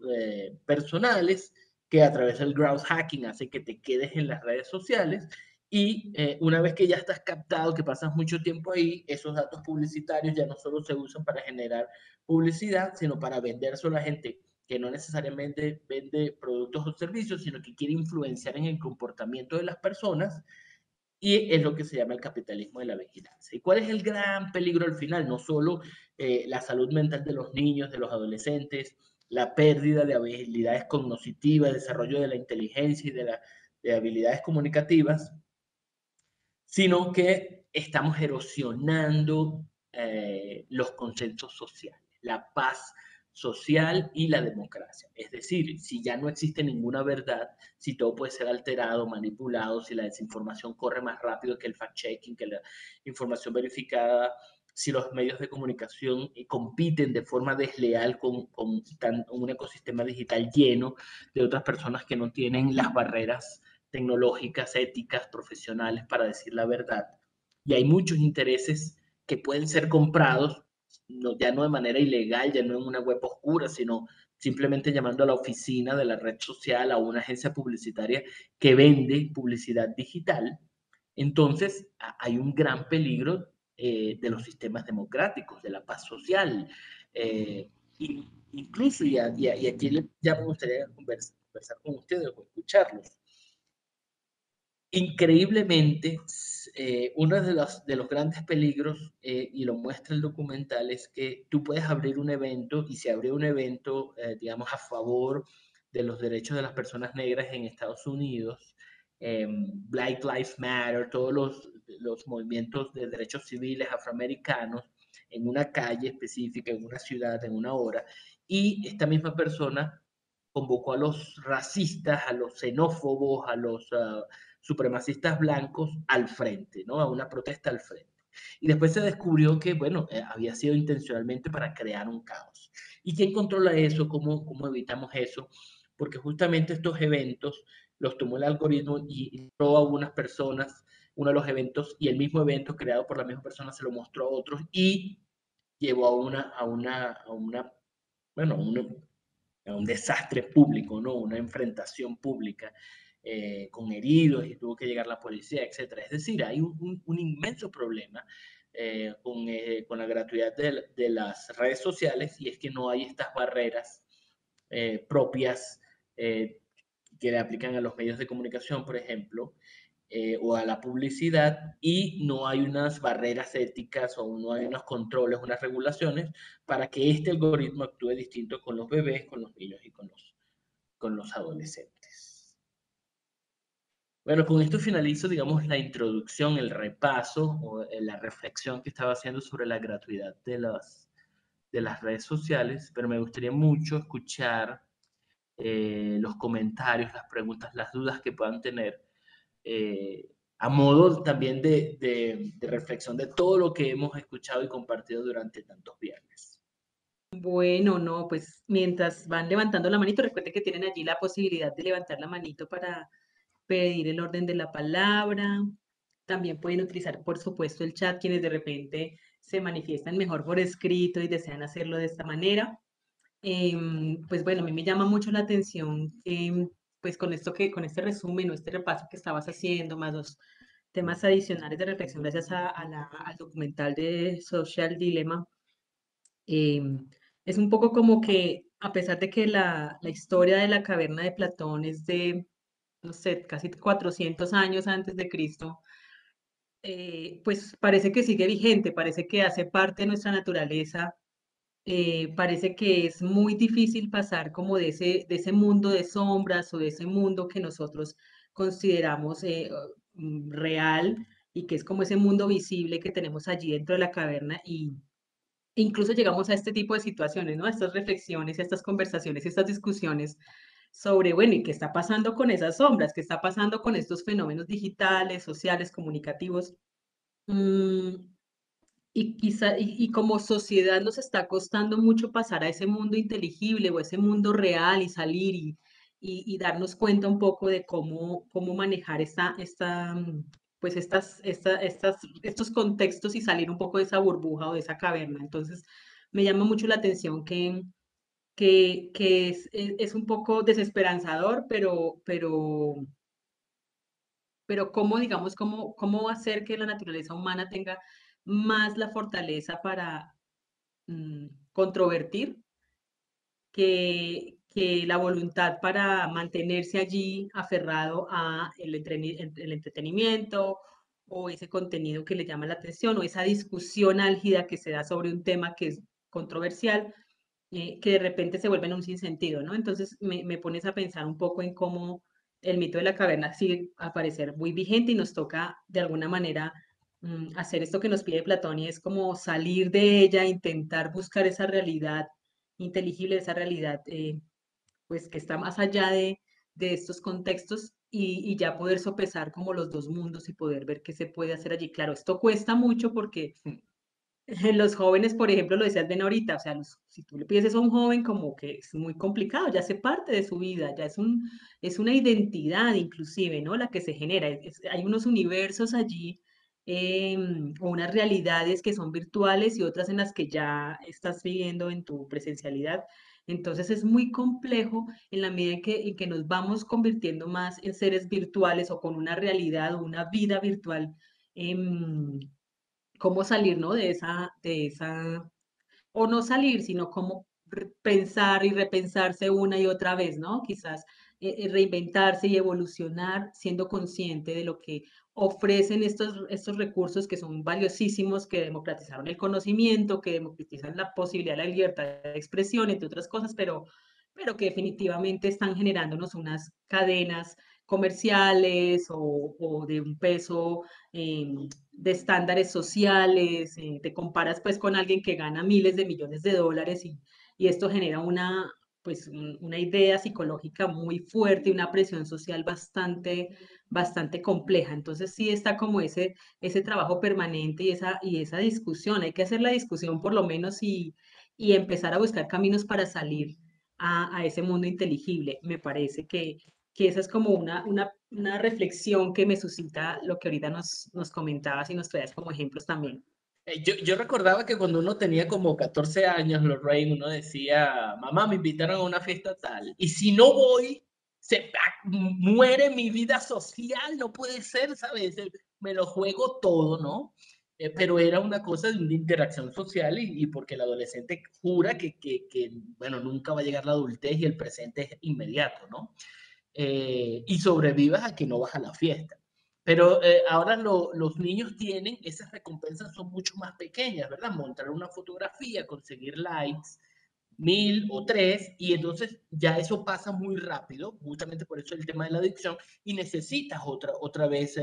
personales que a través del growth hacking hace que te quedes en las redes sociales y una vez que ya estás captado, que pasas mucho tiempo ahí, esos datos publicitarios ya no solo se usan para generar publicidad, sino para vendérselo a la gente que no necesariamente vende productos o servicios, sino que quiere influenciar en el comportamiento de las personas y es lo que se llama el capitalismo de la vigilancia. ¿Y cuál es el gran peligro al final? No solo la salud mental de los niños, de los adolescentes, la pérdida de habilidades cognitivas, desarrollo de la inteligencia y de habilidades comunicativas, sino que estamos erosionando los consensos sociales, la paz social y la democracia. Es decir, si ya no existe ninguna verdad, si todo puede ser alterado, manipulado, si la desinformación corre más rápido que el fact-checking, que la información verificada, si los medios de comunicación compiten de forma desleal con un ecosistema digital lleno de otras personas que no tienen las barreras tecnológicas, éticas, profesionales para decir la verdad. Y hay muchos intereses que pueden ser comprados, no, ya no de manera ilegal, ya no en una web oscura, sino simplemente llamando a la oficina de la red social, a una agencia publicitaria que vende publicidad digital. Entonces, hay un gran peligro de los sistemas democráticos, de la paz social. Incluso, y aquí ya me gustaría conversar con ustedes o escucharlos, increíblemente, uno de los grandes peligros, y lo muestra el documental, es que tú puedes abrir un evento y se abre un evento, digamos, a favor de los derechos de las personas negras en Estados Unidos, Black Lives Matter, todos los movimientos de derechos civiles afroamericanos en una calle específica, en una ciudad, en una hora, y esta misma persona convocó a los racistas, a los xenófobos, a los supremacistas blancos al frente, ¿no? A una protesta al frente. Y después se descubrió que, bueno, había sido intencionalmente para crear un caos. ¿Y quién controla eso? ¿Cómo evitamos eso? Porque justamente estos eventos los tomó el algoritmo y mostró a unas personas uno de los eventos y el mismo evento creado por la misma persona se lo mostró a otros y llevó bueno, a un desastre público, ¿no? Una enfrentación pública con heridos y tuvo que llegar la policía, etcétera. Es decir, hay un inmenso problema con la gratuidad de las redes sociales y es que no hay estas barreras propias que le aplican a los medios de comunicación, por ejemplo, o a la publicidad y no hay unas barreras éticas o no hay unos controles, unas regulaciones para que este algoritmo actúe distinto con los bebés, con los niños y con los adolescentes. Bueno, con esto finalizo, digamos, la introducción, el repaso o la reflexión que estaba haciendo sobre la gratuidad de las redes sociales, pero me gustaría mucho escuchar los comentarios, las preguntas, las dudas que puedan tener a modo también de reflexión de todo lo que hemos escuchado y compartido durante tantos viernes. Bueno, no, pues mientras van levantando la manito, recuerden que tienen allí la posibilidad de levantar la manito para pedir el orden de la palabra. También pueden utilizar, por supuesto, el chat, quienes de repente se manifiestan mejor por escrito y desean hacerlo de esta manera. Pues bueno, a mí me llama mucho la atención que, pues con este resumen o este repaso que estabas haciendo, más los temas adicionales de reflexión gracias al documental de Social Dilemma, es un poco como que a pesar de que la historia de la caverna de Platón es de, no sé, casi 400 años antes de Cristo, pues parece que sigue vigente, parece que hace parte de nuestra naturaleza. Parece que es muy difícil pasar como de ese mundo de sombras o de ese mundo que nosotros consideramos real y que es como ese mundo visible que tenemos allí dentro de la caverna y incluso llegamos a este tipo de situaciones, ¿no? A estas reflexiones, a estas conversaciones, a estas discusiones sobre, bueno, ¿y qué está pasando con esas sombras? ¿Qué está pasando con estos fenómenos digitales, sociales, comunicativos? Mm, y quizá, y como sociedad nos está costando mucho pasar a ese mundo inteligible o ese mundo real y salir y darnos cuenta un poco de cómo manejar pues estos contextos y salir un poco de esa burbuja o de esa caverna. Entonces, me llama mucho la atención que es un poco desesperanzador, pero cómo, digamos, cómo hacer que la naturaleza humana tenga más la fortaleza para controvertir que la voluntad para mantenerse allí aferrado a el entretenimiento o ese contenido que le llama la atención o esa discusión álgida que se da sobre un tema que es controversial, que de repente se vuelve en un sinsentido, ¿no? Entonces me pones a pensar un poco en cómo el mito de la caverna sigue a parecer muy vigente y nos toca de alguna manera hacer esto que nos pide Platón y es como salir de ella, intentar buscar esa realidad inteligible, esa realidad pues que está más allá de estos contextos y ya poder sopesar como los dos mundos y poder ver qué se puede hacer allí. Claro, esto cuesta mucho porque los jóvenes, por ejemplo, lo decías bien ahorita, o sea, si tú le pides eso a un joven, como que es muy complicado, ya hace parte de su vida, ya es una identidad inclusive, ¿no? La que se genera. Hay unos universos allí o unas realidades que son virtuales y otras en las que ya estás viviendo en tu presencialidad. Entonces es muy complejo en la medida en que nos vamos convirtiendo más en seres virtuales o con una realidad o una vida virtual. em, Cómo salir, ¿no? O no salir, sino cómo pensar y repensarse una y otra vez, ¿no? Quizás reinventarse y evolucionar siendo consciente de lo que ofrecen estos recursos que son valiosísimos, que democratizaron el conocimiento, que democratizan la posibilidad de la libertad de expresión, entre otras cosas, pero que definitivamente están generándonos unas cadenas comerciales o de un peso de estándares sociales, te comparas pues con alguien que gana miles de millones de dólares y esto genera una idea psicológica muy fuerte y una presión social bastante compleja. Entonces sí está como ese trabajo permanente y esa discusión. Hay que hacer la discusión por lo menos y empezar a buscar caminos para salir a ese mundo inteligible. Me parece que esa es como una reflexión que me suscita lo que ahorita nos comentabas y nos traías como ejemplos también. Yo recordaba que cuando uno tenía como 14 años, Lorraine, uno decía, mamá, me invitaron a una fiesta tal, y si no voy, muere mi vida social, no puede ser, ¿sabes? Me lo juego todo, ¿no? Pero era una cosa de una interacción social y porque el adolescente jura que, bueno, nunca va a llegar la adultez y el presente es inmediato, ¿no? Y sobrevivas a que no vas a la fiesta. Pero ahora los niños tienen, esas recompensas son mucho más pequeñas, ¿verdad? Montar una fotografía, conseguir likes, 1000 o 3, y entonces ya eso pasa muy rápido, justamente por eso el tema de la adicción, y necesitas otra vez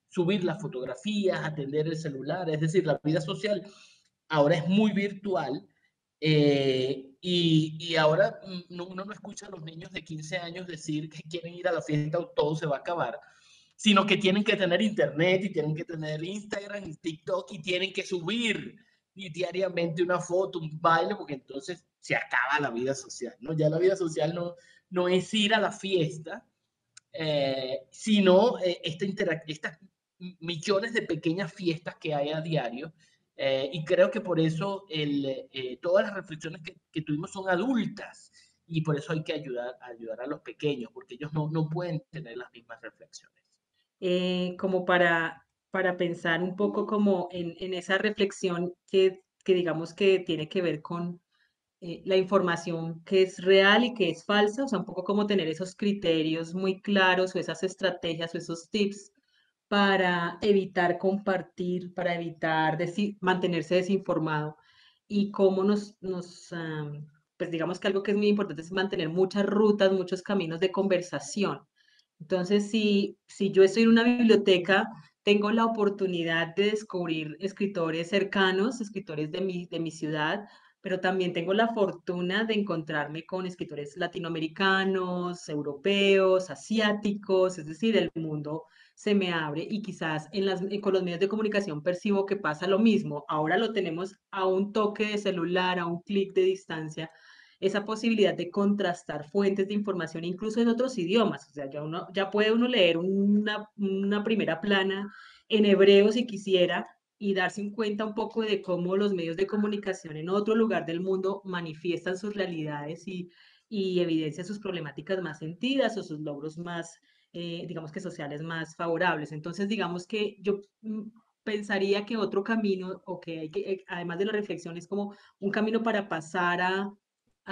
subir las fotografías, atender el celular, es decir, la vida social ahora es muy virtual y ahora uno no escucha a los niños de 15 años decir que quieren ir a la fiesta o todo se va a acabar, sino que tienen que tener internet y tienen que tener Instagram y TikTok y tienen que subir diariamente una foto, un baile, porque entonces se acaba la vida social, ¿no? Ya la vida social no es ir a la fiesta, sino estas millones de pequeñas fiestas que hay a diario, Y creo que por eso todas las reflexiones que tuvimos son adultas y por eso hay que ayudar a los pequeños, porque ellos no pueden tener las mismas reflexiones. Como para pensar un poco como en esa reflexión que digamos que tiene que ver con la información que es real y que es falsa, o sea, un poco como tener esos criterios muy claros o esas estrategias o esos tips para evitar compartir, para evitar mantenerse desinformado y cómo pues digamos que algo que es muy importante es mantener muchas rutas, muchos caminos de conversación. Entonces, si yo estoy en una biblioteca, tengo la oportunidad de descubrir escritores cercanos, escritores de mi ciudad, pero también tengo la fortuna de encontrarme con escritores latinoamericanos, europeos, asiáticos, es decir, el mundo se me abre y quizás con los medios de comunicación percibo que pasa lo mismo. Ahora lo tenemos a un toque de celular, a un clic de distancia, esa posibilidad de contrastar fuentes de información incluso en otros idiomas. O sea, ya puede uno leer una primera plana en hebreo si quisiera y darse en cuenta un poco de cómo los medios de comunicación en otro lugar del mundo manifiestan sus realidades y evidencian sus problemáticas más sentidas o sus logros más, digamos que sociales más favorables. Entonces, digamos que yo pensaría que otro camino, o que hay que, además de la reflexión, es como un camino para pasar a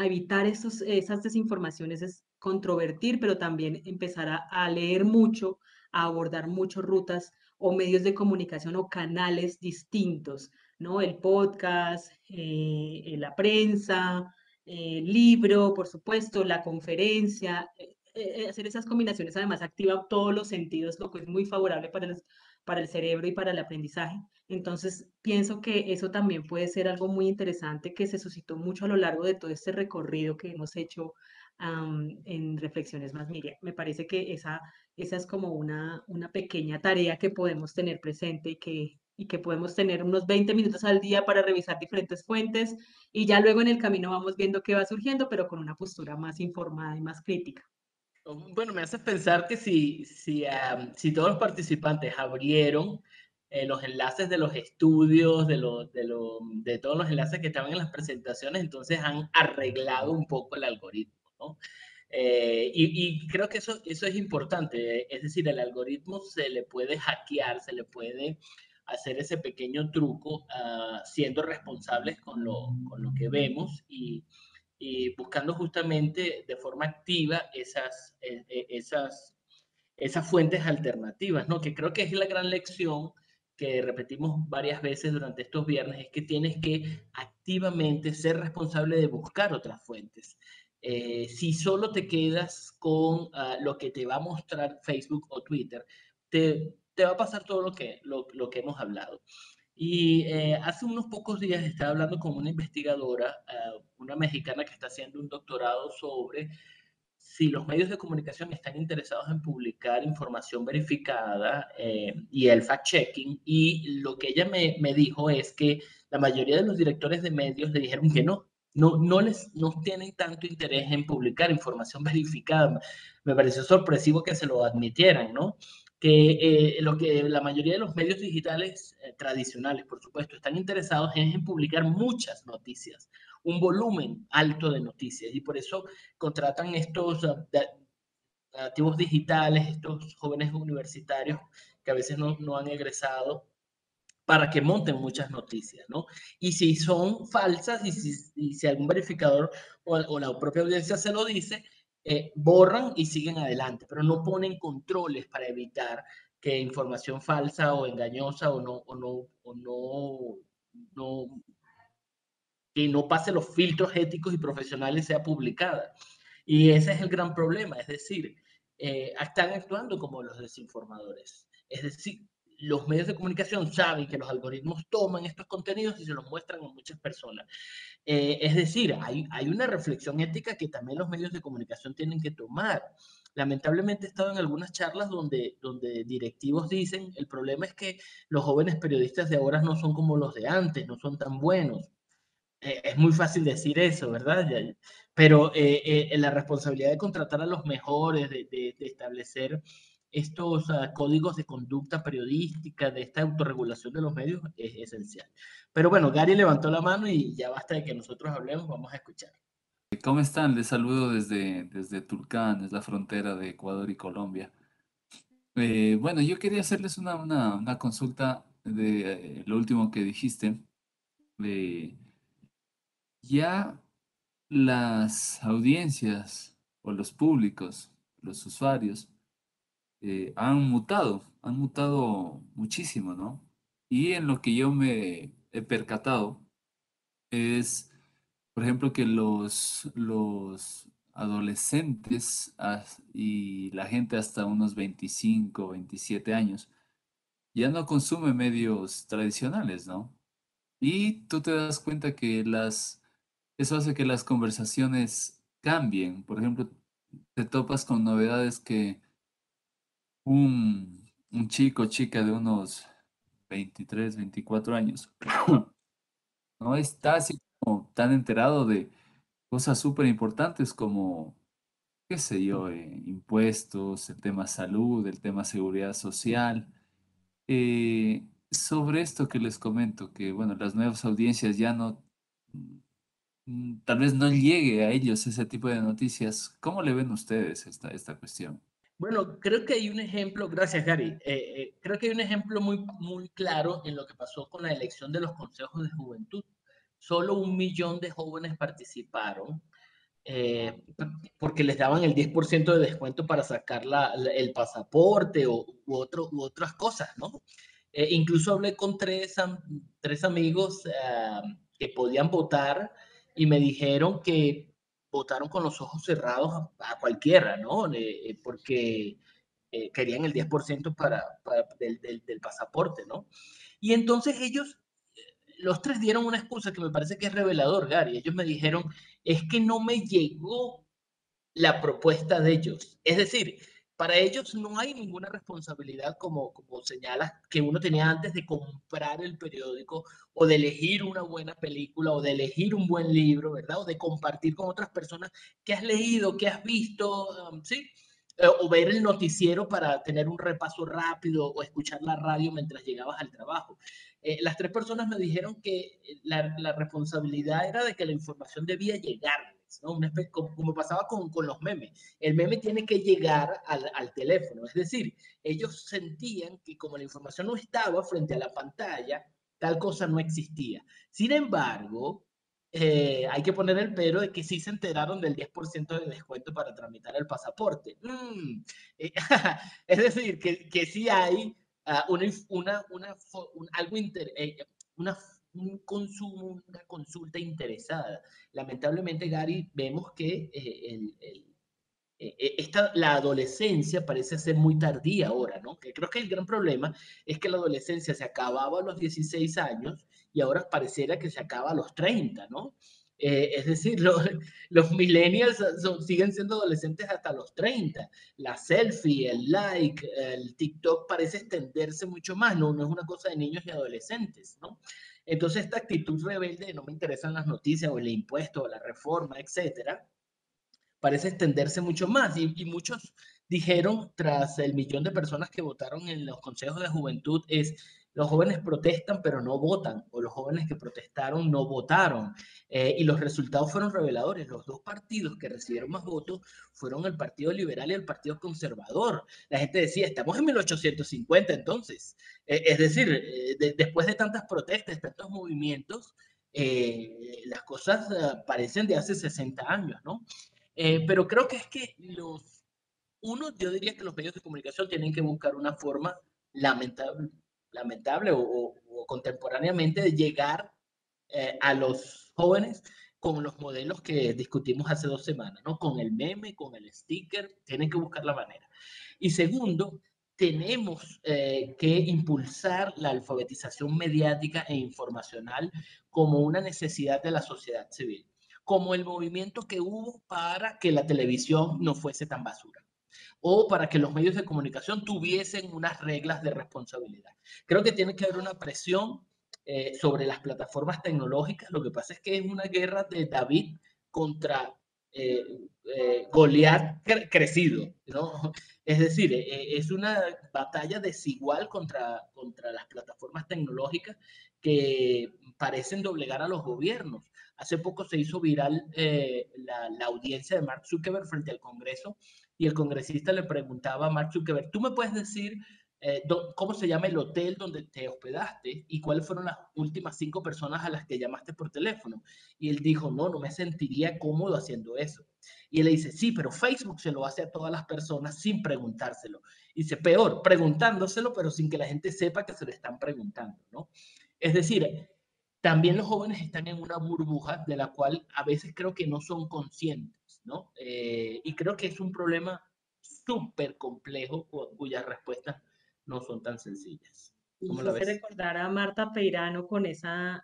evitar esas desinformaciones, es controvertir, pero también empezar a leer mucho, a abordar muchas rutas o medios de comunicación o canales distintos, ¿no? El podcast, la prensa, el libro, por supuesto, la conferencia, hacer esas combinaciones además activa todos los sentidos, lo que es muy favorable para el cerebro y para el aprendizaje. Entonces, pienso que eso también puede ser algo muy interesante que se suscitó mucho a lo largo de todo este recorrido que hemos hecho en Reflexiones Más Miriam. Me parece que esa es como una pequeña tarea que podemos tener presente y que podemos tener unos 20 minutos al día para revisar diferentes fuentes y ya luego en el camino vamos viendo qué va surgiendo, pero con una postura más informada y más crítica. Bueno, me hace pensar que si todos los participantes abrieron los enlaces de los estudios, de todos los enlaces que estaban en las presentaciones, entonces han arreglado un poco el algoritmo, ¿no? Y creo que eso es importante, es decir, el algoritmo se le puede hackear, se le puede hacer ese pequeño truco siendo responsables con lo que vemos y buscando justamente de forma activa esas fuentes alternativas, ¿no? Que creo que es la gran lección que repetimos varias veces durante estos viernes, es que tienes que activamente ser responsable de buscar otras fuentes. Si solo te quedas con lo que te va a mostrar Facebook o Twitter, te va a pasar todo lo que hemos hablado. Y hace unos pocos días estaba hablando con una investigadora, una mexicana que está haciendo un doctorado sobre si los medios de comunicación están interesados en publicar información verificada y el fact-checking. Y lo que ella me dijo es que la mayoría de los directores de medios le dijeron que no tienen tanto interés en publicar información verificada. Me pareció sorpresivo que se lo admitieran, ¿no? Que lo que la mayoría de los medios digitales tradicionales, por supuesto, están interesados en publicar muchas noticias, un volumen alto de noticias, y por eso contratan estos nativos digitales, estos jóvenes universitarios que a veces no han egresado para que monten muchas noticias, ¿no? Y si son falsas y si algún verificador o la propia audiencia se lo dice, borran y siguen adelante, pero no ponen controles para evitar que información falsa o engañosa no, que no pase los filtros éticos y profesionales sea publicada. Y ese es el gran problema, es decir, están actuando como los desinformadores. Es decir, los medios de comunicación saben que los algoritmos toman estos contenidos y se los muestran a muchas personas. Es decir, hay una reflexión ética que también los medios de comunicación tienen que tomar. Lamentablemente he estado en algunas charlas donde directivos dicen, el problema es que los jóvenes periodistas de ahora no son como los de antes, no son tan buenos. Es muy fácil decir eso, ¿verdad? Pero la responsabilidad de contratar a los mejores, de establecer estos códigos de conducta periodística, de esta autorregulación de los medios, es esencial. Pero bueno, Gary levantó la mano y ya basta de que nosotros hablemos, vamos a escuchar. ¿Cómo están? Les saludo desde Tulcán, es la frontera de Ecuador y Colombia. Bueno, yo quería hacerles una consulta de lo último que dijiste. Eh, ya las audiencias o los públicos, los usuarios, han mutado muchísimo, ¿no? Y en lo que yo me he percatado es, por ejemplo, que los adolescentes y la gente hasta unos 25, 27 años ya no consume medios tradicionales, ¿no? Y tú te das cuenta que eso hace que las conversaciones cambien. Por ejemplo, te topas con novedades que un chico o chica de unos 23, 24 años no está así como tan enterado de cosas súper importantes como, qué sé yo, impuestos, el tema salud, el tema seguridad social. Sobre esto que les comento, que bueno, las nuevas audiencias ya no, tal vez no llegue a ellos ese tipo de noticias. ¿Cómo le ven ustedes esta cuestión? Bueno, creo que hay un ejemplo, gracias Gary, creo que hay un ejemplo muy, muy claro en lo que pasó con la elección de los consejos de juventud. Solo 1 millón de jóvenes participaron porque les daban el 10% de descuento para sacar el pasaporte u otras cosas, ¿no? Incluso hablé con tres amigos que podían votar y me dijeron que votaron con los ojos cerrados a cualquiera, ¿no? Porque querían el 10% del pasaporte, ¿no? Y entonces ellos, los tres dieron una excusa que me parece que es revelador, Gary. Ellos me dijeron, es que no me llegó la propuesta de ellos. Es decir, para ellos no hay ninguna responsabilidad, como señalas, que uno tenía antes de comprar el periódico o de elegir una buena película o de elegir un buen libro, ¿verdad? O de compartir con otras personas que has leído, que has visto, ¿sí? O ver el noticiero para tener un repaso rápido o escuchar la radio mientras llegabas al trabajo. Las tres personas me dijeron que la responsabilidad era de que la información debía llegarles, ¿no? Como pasaba con los memes. El meme tiene que llegar al teléfono, es decir, ellos sentían que como la información no estaba frente a la pantalla, tal cosa no existía. Sin embargo, hay que poner el pero de que sí se enteraron del 10% de descuento para tramitar el pasaporte. Es decir, que sí hay algo una, un consumo, una consulta interesada. Lamentablemente, Gary, vemos que la adolescencia parece ser muy tardía ahora, ¿no? Que creo que el gran problema es que la adolescencia se acababa a los 16 años y ahora pareciera que se acaba a los 30, ¿no? Es decir, los millennials siguen siendo adolescentes hasta los 30. La selfie, el like, el TikTok parece extenderse mucho más, ¿no? No es una cosa de niños y adolescentes, ¿no? Entonces, esta actitud rebelde de no me interesan las noticias o el impuesto o la reforma, etcétera, parece extenderse mucho más. Y muchos dijeron, tras el millón de personas que votaron en los consejos de juventud, es los jóvenes protestan pero no votan, o los jóvenes que protestaron no votaron. Y los resultados fueron reveladores. Los dos partidos que recibieron más votos fueron el Partido Liberal y el Partido Conservador. La gente decía, estamos en 1850 entonces. Es decir, después de tantas protestas, tantos movimientos, las cosas parecen de hace 60 años, ¿no? Pero creo que es que yo diría que los medios de comunicación tienen que buscar una forma lamentable o contemporáneamente de llegar a los jóvenes con los modelos que discutimos hace 2 semanas, ¿no? Con el meme, con el sticker, tienen que buscar la manera. Y segundo, tenemos que impulsar la alfabetización mediática e informacional como una necesidad de la sociedad civil, como el movimiento que hubo para que la televisión no fuese tan basura o para que los medios de comunicación tuviesen unas reglas de responsabilidad. Creo que tiene que haber una presión sobre las plataformas tecnológicas. Lo que pasa es que es una guerra de David contra eh, Goliat crecido, ¿no? Es decir, es una batalla desigual contra las plataformas tecnológicas que parecen doblegar a los gobiernos. Hace poco se hizo viral la audiencia de Mark Zuckerberg frente al Congreso y el congresista le preguntaba a Mark Zuckerberg, ¿tú me puedes decir cómo se llama el hotel donde te hospedaste y cuáles fueron las últimas 5 personas a las que llamaste por teléfono? Y él dijo, no, no me sentiría cómodo haciendo eso. Y él le dice, sí, pero Facebook se lo hace a todas las personas sin preguntárselo. Y dice, peor, preguntándoselo, pero sin que la gente sepa que se lo están preguntando, ¿no? Es decir, también los jóvenes están en una burbuja de la cual a veces creo que no son conscientes, ¿no? Y creo que es un problema súper complejo cuyas respuestas no son tan sencillas. ¿Cómo la Hiciste ves? recordar a Marta Peirano con esa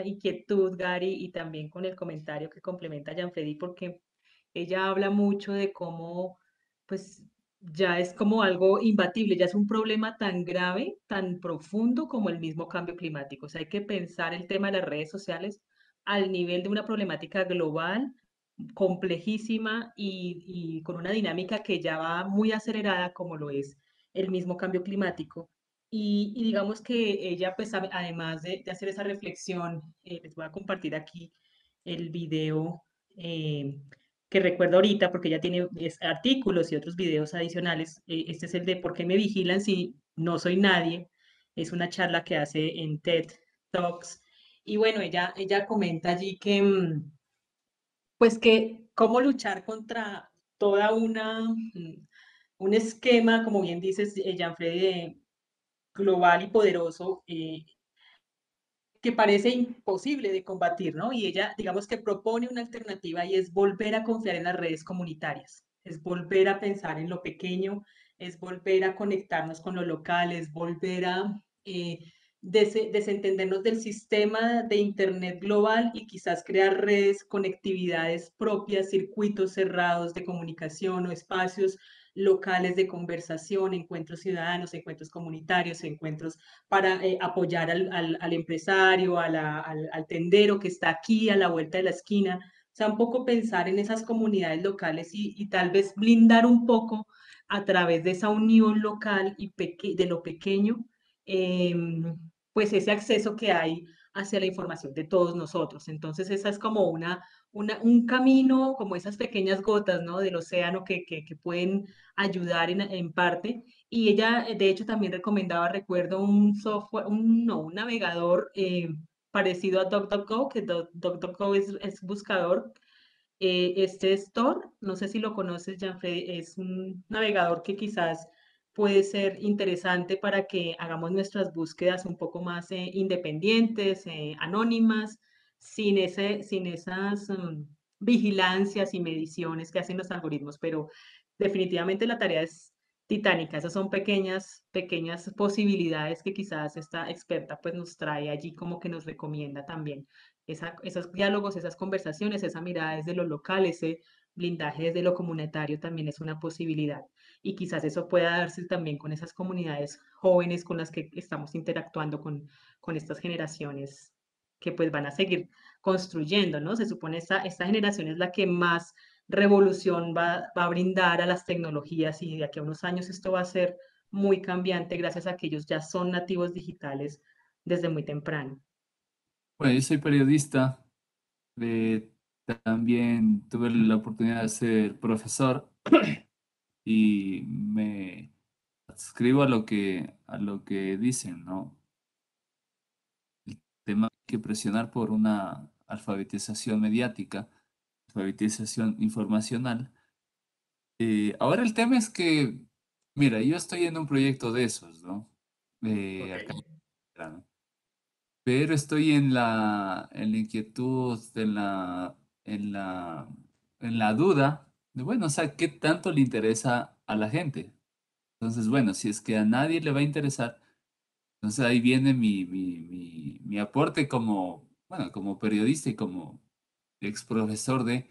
inquietud, Gary, y también con el comentario que complementa a Gianfredi, porque ella habla mucho de cómo, pues, ya es como algo imbatible, ya es un problema tan grave, tan profundo como el mismo cambio climático. O sea, hay que pensar el tema de las redes sociales al nivel de una problemática global, complejísima y con una dinámica que ya va muy acelerada, como lo es el mismo cambio climático. Y digamos que ella, pues, además de hacer esa reflexión, les voy a compartir aquí el video eh, que recuerdo ahorita, porque ella tiene artículos y otros videos adicionales. Este es el de ¿Por qué me vigilan si no soy nadie? Es una charla que hace en TED Talks. Y bueno, ella comenta allí que, pues que cómo luchar contra toda un esquema, como bien dices, Gianfredi, global y poderoso, que parece imposible de combatir, ¿no? Y ella, digamos que propone una alternativa y es volver a confiar en las redes comunitarias, es volver a pensar en lo pequeño, es volver a conectarnos con lo local, es volver a desentendernos del sistema de Internet global y quizás crear redes, conectividades propias, circuitos cerrados de comunicación o espacios locales de conversación, encuentros ciudadanos, encuentros comunitarios, encuentros para apoyar al empresario, al tendero que está aquí a la vuelta de la esquina. O sea, un poco pensar en esas comunidades locales y tal vez blindar un poco a través de esa unión local y de lo pequeño, eh, pues ese acceso que hay hacia la información de todos nosotros. Entonces, esa es como un camino, como esas pequeñas gotas, ¿no? Del océano que pueden ayudar en parte. Y ella, de hecho, también recomendaba, recuerdo, un software, no, un navegador parecido a DuckDuckGo, que DuckDuckGo es buscador. Este es Tor, no sé si lo conoces, Janfrey, es un navegador que quizás puede ser interesante para que hagamos nuestras búsquedas un poco más independientes, anónimas, sin esas vigilancias y mediciones que hacen los algoritmos, pero definitivamente la tarea es titánica. Esas son pequeñas posibilidades que quizás esta experta pues nos trae allí como que nos recomienda también esos diálogos, esas conversaciones, esa mirada desde lo local, ese blindaje desde lo comunitario también es una posibilidad. Y quizás eso pueda darse también con esas comunidades jóvenes con las que estamos interactuando con estas generaciones que pues van a seguir construyendo, ¿no? Se supone esta generación es la que más revolución va a brindar a las tecnologías y de aquí a unos años esto va a ser muy cambiante gracias a que ellos ya son nativos digitales desde muy temprano. Bueno, yo soy periodista, eh, también tuve la oportunidad de ser profesor y me adscribo a lo que dicen, ¿no? El tema que presionar por una alfabetización mediática, alfabetización informacional. Ahora el tema es que, mira, yo estoy en un proyecto de esos, ¿no? Acá, Ok. ¿no? Pero estoy en la inquietud, en la, en la duda de, bueno, o sea, ¿qué tanto le interesa a la gente? Entonces, bueno, si es que a nadie le va a interesar, entonces ahí viene mi aporte como, bueno, como periodista y como ex profesor de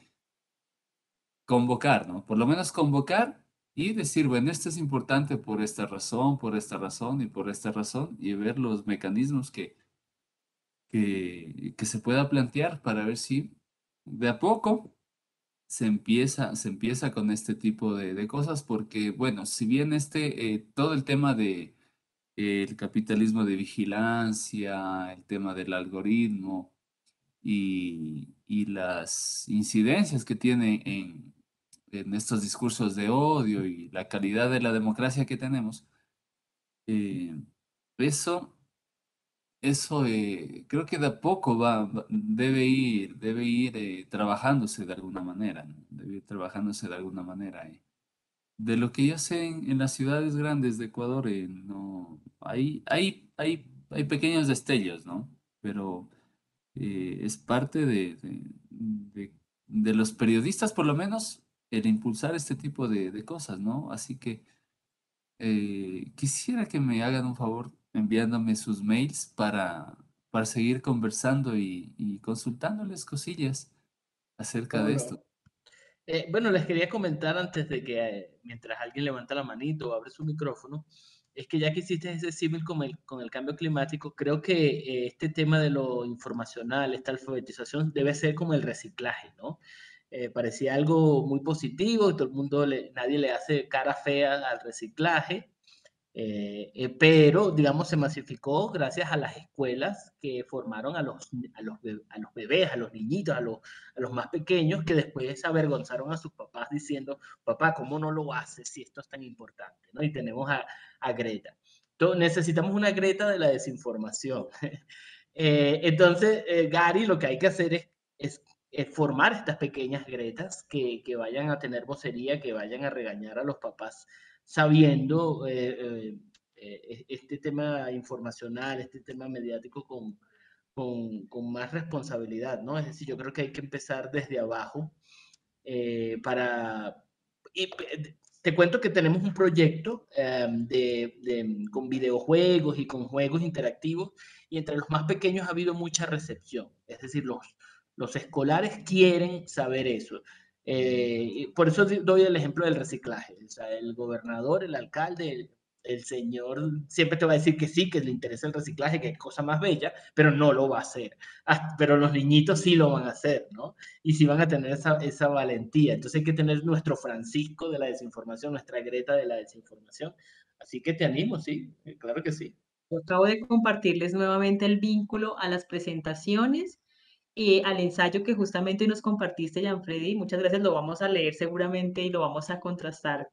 convocar, ¿no? Por lo menos convocar y decir, bueno, esto es importante por esta razón y por esta razón, y ver los mecanismos que se pueda plantear para ver si de a poco se empieza con este tipo de cosas porque, bueno, si bien todo el tema de el capitalismo de vigilancia, el tema del algoritmo y las incidencias que tiene en estos discursos de odio y la calidad de la democracia que tenemos, eh, eso creo que de a poco debe ir trabajándose de alguna manera, ¿no? Debe ir trabajándose de alguna manera. De lo que yo sé en las ciudades grandes de Ecuador, no, hay pequeños destellos, ¿no? Pero es parte de los periodistas, por lo menos, el impulsar este tipo de cosas, ¿no? Así que quisiera que me hagan un favor enviándome sus mails para seguir conversando y consultándoles cosillas acerca ¿Cómo de no? esto. Bueno, les quería comentar antes de que, mientras alguien levanta la manito o abre su micrófono, es que ya que hiciste ese símil con el cambio climático, creo que este tema de lo informacional, esta alfabetización, debe ser como el reciclaje, ¿no? Parecía algo muy positivo, todo el mundo, nadie le hace cara fea al reciclaje, pero, digamos, se masificó gracias a las escuelas que formaron a los bebés, a los niñitos, a los más pequeños, que después se avergonzaron a sus papás diciendo, papá, ¿cómo no lo haces si esto es tan importante? ¿No? Y tenemos a Greta. Entonces, necesitamos una Greta de la desinformación. Entonces, Gary, lo que hay que hacer es formar estas pequeñas Gretas que vayan a tener vocería, que vayan a regañar a los papás sabiendo este tema informacional, este tema mediático con más responsabilidad, ¿no? Es decir, yo creo que hay que empezar desde abajo para... Y te cuento que tenemos un proyecto con videojuegos y con juegos interactivos y entre los más pequeños ha habido mucha recepción. Es decir, los escolares quieren saber eso. Por eso doy el ejemplo del reciclaje. O sea, el gobernador, el alcalde, el señor siempre te va a decir que sí, que le interesa el reciclaje, que es cosa más bella, pero no lo va a hacer. Pero los niñitos sí lo van a hacer, ¿no? Y sí van a tener esa valentía. Entonces hay que tener nuestro Francisco de la desinformación, nuestra Greta de la desinformación. Así que te animo, sí, claro que sí. Yo acabo de compartirles nuevamente el vínculo a las presentaciones y al ensayo que justamente nos compartiste, Gianfredi. Muchas gracias, lo vamos a leer seguramente y lo vamos a contrastar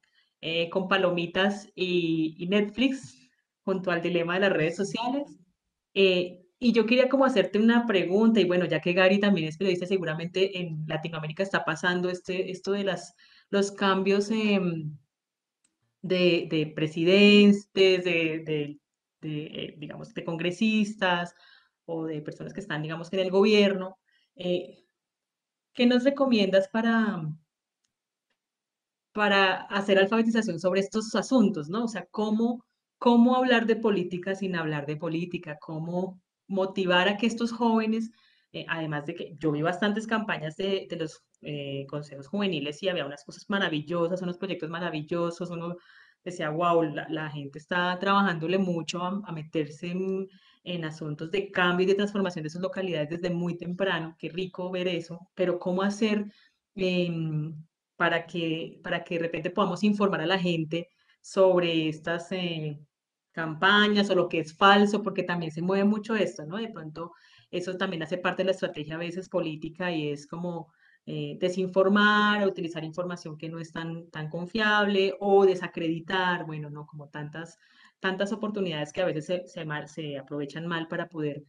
con palomitas y Netflix junto al dilema de las redes sociales. Y yo quería como hacerte una pregunta, y bueno, ya que Gary también es periodista, seguramente en Latinoamérica está pasando esto de los cambios de presidentes, digamos, de congresistas o de personas que están, digamos, en el gobierno. Eh, ¿Qué nos recomiendas para hacer alfabetización sobre estos asuntos, ¿no? O sea, cómo hablar de política sin hablar de política, cómo motivar a que estos jóvenes, además de que yo vi bastantes campañas de los consejos juveniles y había unas cosas maravillosas, unos proyectos maravillosos, uno decía, wow, la gente está trabajándole mucho a meterse en asuntos de cambio y de transformación de sus localidades desde muy temprano, qué rico ver eso, pero cómo hacer... em, para que de repente podamos informar a la gente sobre estas campañas o lo que es falso, porque también se mueve mucho esto, ¿no? De pronto eso también hace parte de la estrategia a veces política y es como desinformar, utilizar información que no es tan confiable o desacreditar, bueno, no, como tantas oportunidades que a veces se aprovechan mal para poder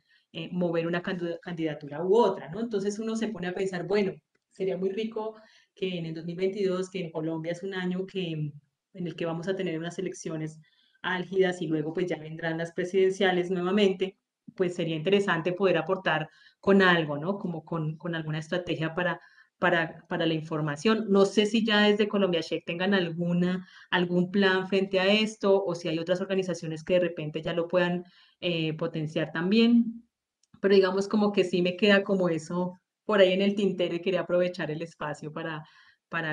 mover una candidatura u otra, ¿no? Entonces uno se pone a pensar, bueno, sería muy rico que en el 2022, que en Colombia es un año en el que vamos a tener unas elecciones álgidas y luego pues ya vendrán las presidenciales nuevamente, pues sería interesante poder aportar con algo, ¿no? Como con alguna estrategia para la información. No sé si ya desde Colombia Check tengan algún plan frente a esto o si hay otras organizaciones que de repente ya lo puedan potenciar también, pero digamos como que sí me queda como eso por ahí en el tintero y quería aprovechar el espacio para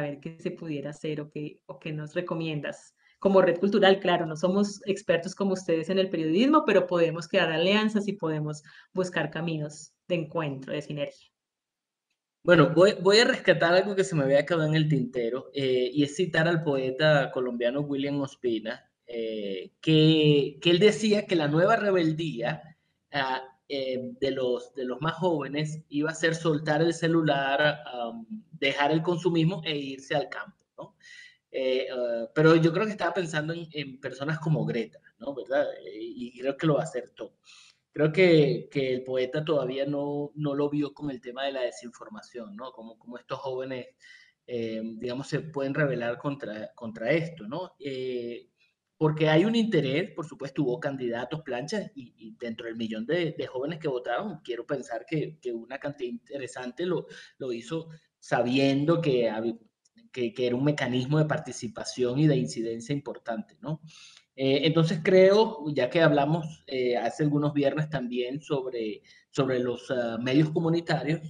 ver qué se pudiera hacer o qué nos recomiendas. Como red cultural, claro, no somos expertos como ustedes en el periodismo, pero podemos crear alianzas y podemos buscar caminos de encuentro, de sinergia. Bueno, voy a rescatar algo que se me había quedado en el tintero, y es citar al poeta colombiano William Ospina, que él decía que la nueva rebeldía de los más jóvenes iba a ser soltar el celular, dejar el consumismo e irse al campo, ¿no? Pero yo creo que estaba pensando en personas como Greta, ¿no? ¿Verdad? Y creo que lo acertó. Creo que el poeta todavía no lo vio con el tema de la desinformación, ¿no? Como estos jóvenes, digamos, se pueden rebelar contra esto, ¿no? Porque hay un interés, por supuesto, hubo candidatos, planchas, y dentro del millón de jóvenes que votaron, quiero pensar que una cantidad interesante lo hizo sabiendo que era un mecanismo de participación y de incidencia importante, ¿no? Entonces creo, ya que hablamos hace algunos viernes también sobre los medios comunitarios,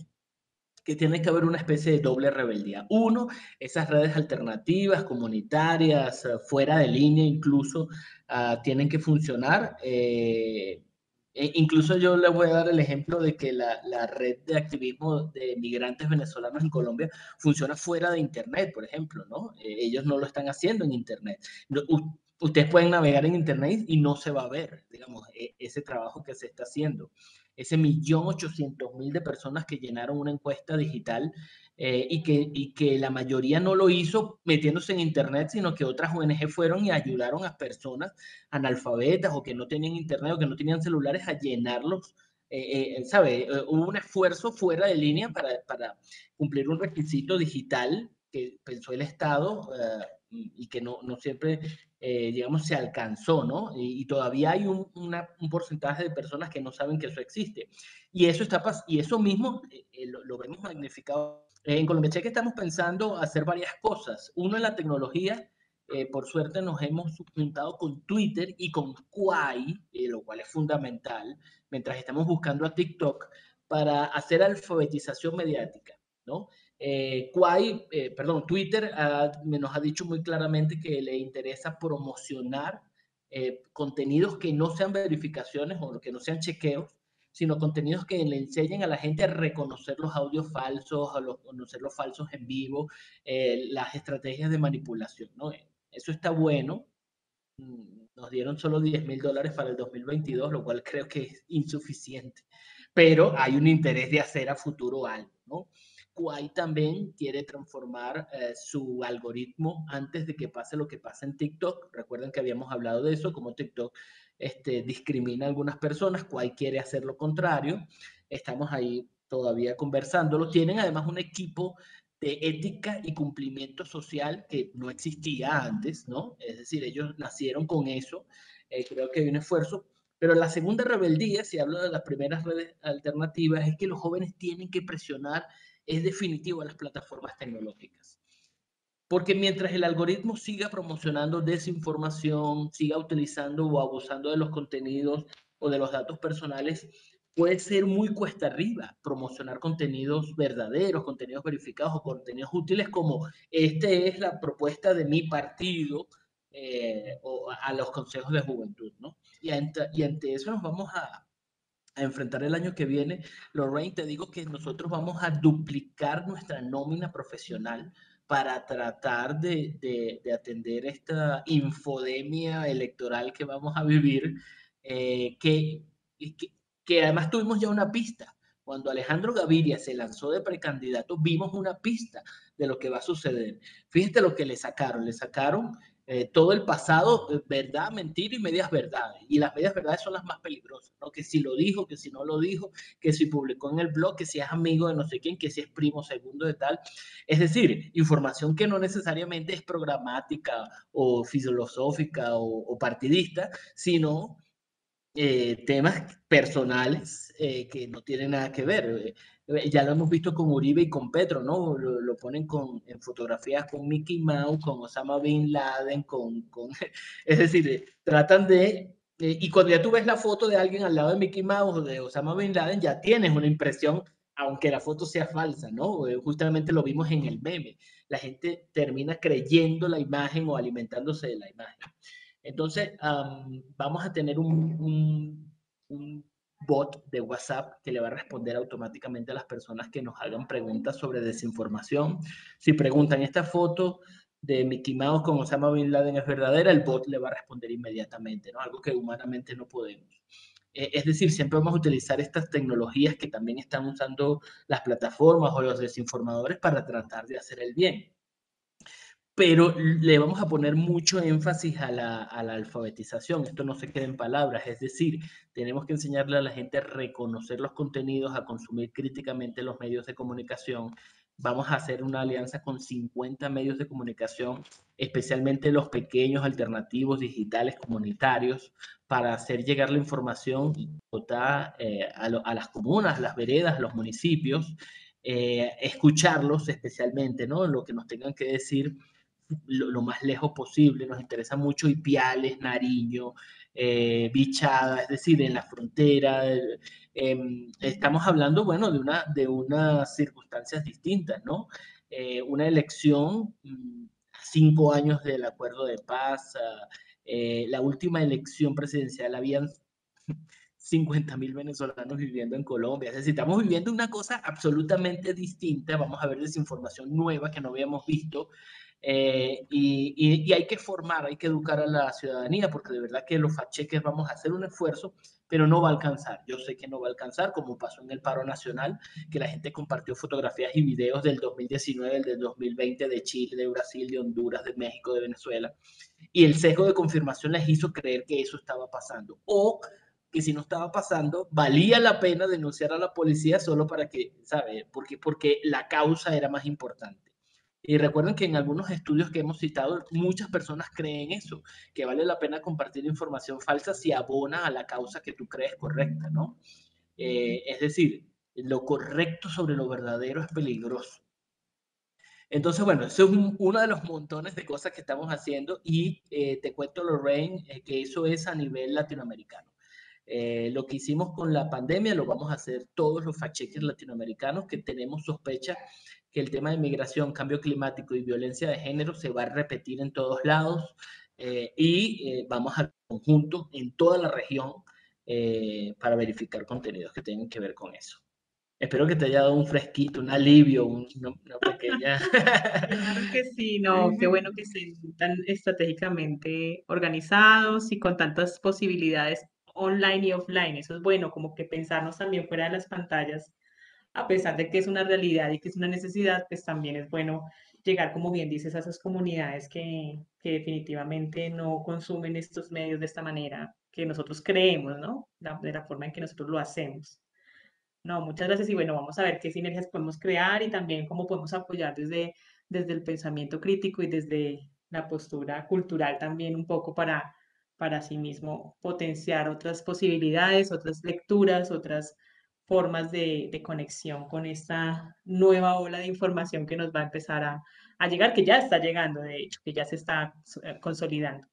que tiene que haber una especie de doble rebeldía. Uno, esas redes alternativas, comunitarias, fuera de línea incluso, tienen que funcionar. Incluso yo les voy a dar el ejemplo de que la red de activismo de migrantes venezolanos en Colombia funciona fuera de Internet, por ejemplo, ¿no? Ellos no lo están haciendo en Internet. Ustedes pueden navegar en Internet y no se va a ver, digamos, ese trabajo que se está haciendo. Ese 1.800.000 de personas que llenaron una encuesta digital, y que la mayoría no lo hizo metiéndose en Internet, sino que otras ONG fueron y ayudaron a personas analfabetas o que no tenían Internet o que no tenían celulares a llenarlos. ¿Sabe? Hubo un esfuerzo fuera de línea para cumplir un requisito digital que pensó el Estado, y que no siempre, digamos, se alcanzó, ¿no? Y todavía hay un porcentaje de personas que no saben que eso existe. Y eso mismo lo vemos magnificado. En Colombia Cheque estamos pensando hacer varias cosas. Uno, en la tecnología, por suerte nos hemos juntado con Twitter y con Kwai, lo cual es fundamental, mientras estamos buscando a TikTok, para hacer alfabetización mediática, ¿no? Twitter nos ha dicho muy claramente que le interesa promocionar contenidos que no sean verificaciones o que no sean chequeos, sino contenidos que le enseñen a la gente a reconocer los audios falsos, a conocer los falsos en vivo, las estrategias de manipulación, ¿no? Eso está bueno. Nos dieron solo $10.000 para el 2022, lo cual creo que es insuficiente, pero hay un interés de hacer a futuro algo, ¿no? Kuai también quiere transformar su algoritmo antes de que pase lo que pasa en TikTok. Recuerden que habíamos hablado de eso, como TikTok discrimina a algunas personas. Kuai quiere hacer lo contrario. Estamos ahí todavía conversándolo. Tienen además un equipo de ética y cumplimiento social que no existía antes, ¿no? Es decir, ellos nacieron con eso. Creo que hay un esfuerzo. Pero la segunda rebeldía, si hablo de las primeras redes alternativas, es que los jóvenes tienen que presionar, es definitivo, a las plataformas tecnológicas. Porque mientras el algoritmo siga promocionando desinformación, siga utilizando o abusando de los contenidos o de los datos personales, puede ser muy cuesta arriba promocionar contenidos verdaderos, contenidos verificados o contenidos útiles como esta es la propuesta de mi partido, o a los consejos de juventud, ¿no? Y ante eso nos vamos a enfrentar el año que viene. Lorraine, te digo que nosotros vamos a duplicar nuestra nómina profesional para tratar de atender esta infodemia electoral que vamos a vivir, que, que además tuvimos ya una pista. Cuando Alejandro Gaviria se lanzó de precandidato, vimos una pista de lo que va a suceder. Fíjate lo que le sacaron todo el pasado, verdad, mentira y medias verdades. Y las medias verdades son las más peligrosas, ¿no? Que si lo dijo, que si no lo dijo, que si publicó en el blog, que si es amigo de no sé quién, que si es primo segundo de tal. Es decir, información que no necesariamente es programática o filosófica o partidista, sino temas personales que no tienen nada que ver. Ya lo hemos visto con Uribe y con Petro, ¿no? Lo ponen en fotografías con Mickey Mouse, con Osama Bin Laden, es decir, tratan y cuando ya tú ves la foto de alguien al lado de Mickey Mouse o de Osama Bin Laden, ya tienes una impresión, aunque la foto sea falsa, ¿no? Justamente lo vimos en el meme. La gente termina creyendo la imagen o alimentándose de la imagen. Entonces, vamos a tener un bot de WhatsApp que le va a responder automáticamente a las personas que nos hagan preguntas sobre desinformación. Si preguntan, ¿esta foto de Mickey Mouse con Osama Bin Laden es verdadera? El bot le va a responder inmediatamente, ¿no? Algo que humanamente no podemos. Es decir, siempre vamos a utilizar estas tecnologías que también están usando las plataformas o los desinformadores para tratar de hacer el bien. Pero le vamos a poner mucho énfasis a la alfabetización. Esto no se queda en palabras, es decir, tenemos que enseñarle a la gente a reconocer los contenidos, a consumir críticamente los medios de comunicación. Vamos a hacer una alianza con 50 medios de comunicación, especialmente los pequeños, alternativos, digitales, comunitarios, para hacer llegar la información a las comunas, las veredas, los municipios, escucharlos especialmente, ¿no? Lo que nos tengan que decir lo más lejos posible. Nos interesa mucho Ipiales, Nariño, Bichada, es decir, en la frontera. Estamos hablando, bueno, de unas circunstancias distintas, ¿no? Una elección, 5 años del acuerdo de paz, la última elección presidencial habían 50.000 venezolanos viviendo en Colombia. Es decir, estamos viviendo una cosa absolutamente distinta. Vamos a ver desinformación nueva que no habíamos visto. Y hay que formar, hay que educar a la ciudadanía, porque de verdad que los fact-checkers vamos a hacer un esfuerzo, pero no va a alcanzar. Yo sé que no va a alcanzar, como pasó en el paro nacional, que la gente compartió fotografías y videos del 2019, del 2020, de Chile, de Brasil, de Honduras, de México, de Venezuela, y el sesgo de confirmación les hizo creer que eso estaba pasando, o que si no estaba pasando, valía la pena denunciar a la policía solo para que, ¿sabe? Porque la causa era más importante. Y recuerden que en algunos estudios que hemos citado, muchas personas creen eso, que vale la pena compartir información falsa si abona a la causa que tú crees correcta, ¿no? Es decir, lo correcto sobre lo verdadero es peligroso. Entonces, bueno, eso es uno de los montones de cosas que estamos haciendo y te cuento, Lorraine, que eso es a nivel latinoamericano. Lo que hicimos con la pandemia lo vamos a hacer todos los fact-checkers latinoamericanos que tenemos sospecha que el tema de migración, cambio climático y violencia de género se va a repetir en todos lados vamos a conjunto en toda la región para verificar contenidos que tengan que ver con eso. Espero que te haya dado un fresquito, un alivio, una pequeña... Claro que sí, no, qué bueno que estén tan estratégicamente organizados y con tantas posibilidades online y offline. Eso es bueno, como que pensarnos también fuera de las pantallas, a pesar de que es una realidad y que es una necesidad, pues también es bueno llegar, como bien dices, a esas comunidades que definitivamente no consumen estos medios de esta manera que nosotros creemos, ¿no? De la forma en que nosotros lo hacemos. No, muchas gracias y bueno, vamos a ver qué sinergias podemos crear y también cómo podemos apoyar desde el pensamiento crítico y desde la postura cultural también un poco para asimismo potenciar otras posibilidades, otras lecturas, otras formas de conexión con esta nueva ola de información que nos va a empezar a llegar, que ya está llegando, de hecho, que ya se está consolidando.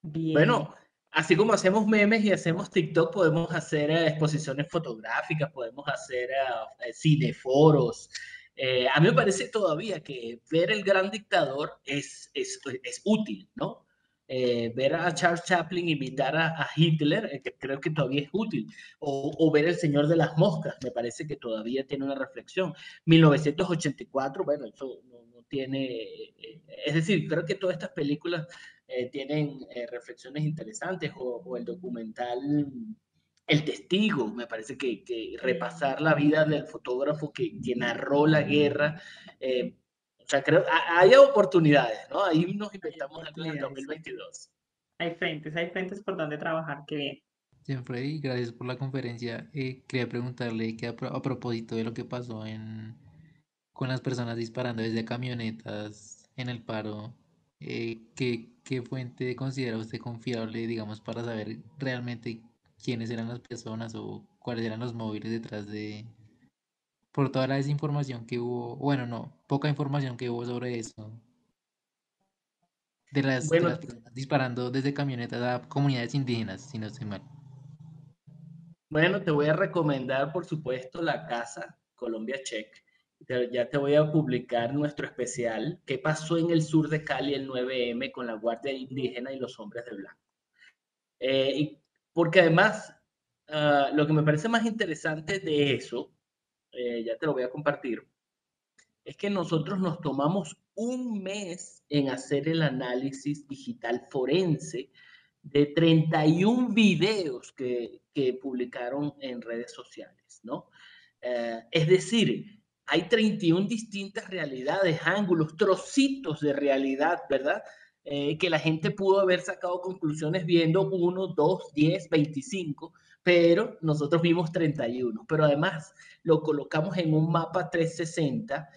Bien. Bueno, así como hacemos memes y hacemos TikTok, podemos hacer exposiciones fotográficas, podemos hacer cineforos. A mí me parece todavía que ver El Gran Dictador es útil, ¿no? Ver a Charles Chaplin imitar a Hitler, que creo que todavía es útil. O ver El Señor de las Moscas, me parece que todavía tiene una reflexión. 1984, bueno, eso no tiene... es decir, creo que todas estas películas tienen reflexiones interesantes, o el documental El Testigo, me parece que repasar la vida del fotógrafo que narró la guerra, o sea, creo hay oportunidades, ¿no? Ahí nos Hay inventamos algo en el oportunidades. 2022. Hay frentes por donde trabajar, qué bien. Freddy, gracias por la conferencia. Quería preguntarle que a propósito de lo que pasó con las personas disparando desde camionetas en el paro, ¿qué fuente considera usted confiable, digamos, para saber realmente quiénes eran las personas o cuáles eran los móviles detrás por toda la desinformación que hubo, bueno, no, poca información que hubo sobre eso, de las Bueno, personas disparando desde camionetas a comunidades indígenas, si no estoy mal? Bueno, te voy a recomendar, por supuesto, la casa Colombia Check. Ya te voy a publicar nuestro especial, ¿qué pasó en el sur de Cali el 9M con la Guardia Indígena y los hombres de blanco? Porque además lo que me parece más interesante de eso, ya te lo voy a compartir, es que nosotros nos tomamos un mes en hacer el análisis digital forense de 31 videos que publicaron en redes sociales, ¿no? Es decir, hay 31 distintas realidades, ángulos, trocitos de realidad, ¿verdad? Que la gente pudo haber sacado conclusiones viendo 1, 2, 10, 25, pero nosotros vimos 31. Pero además lo colocamos en un mapa 360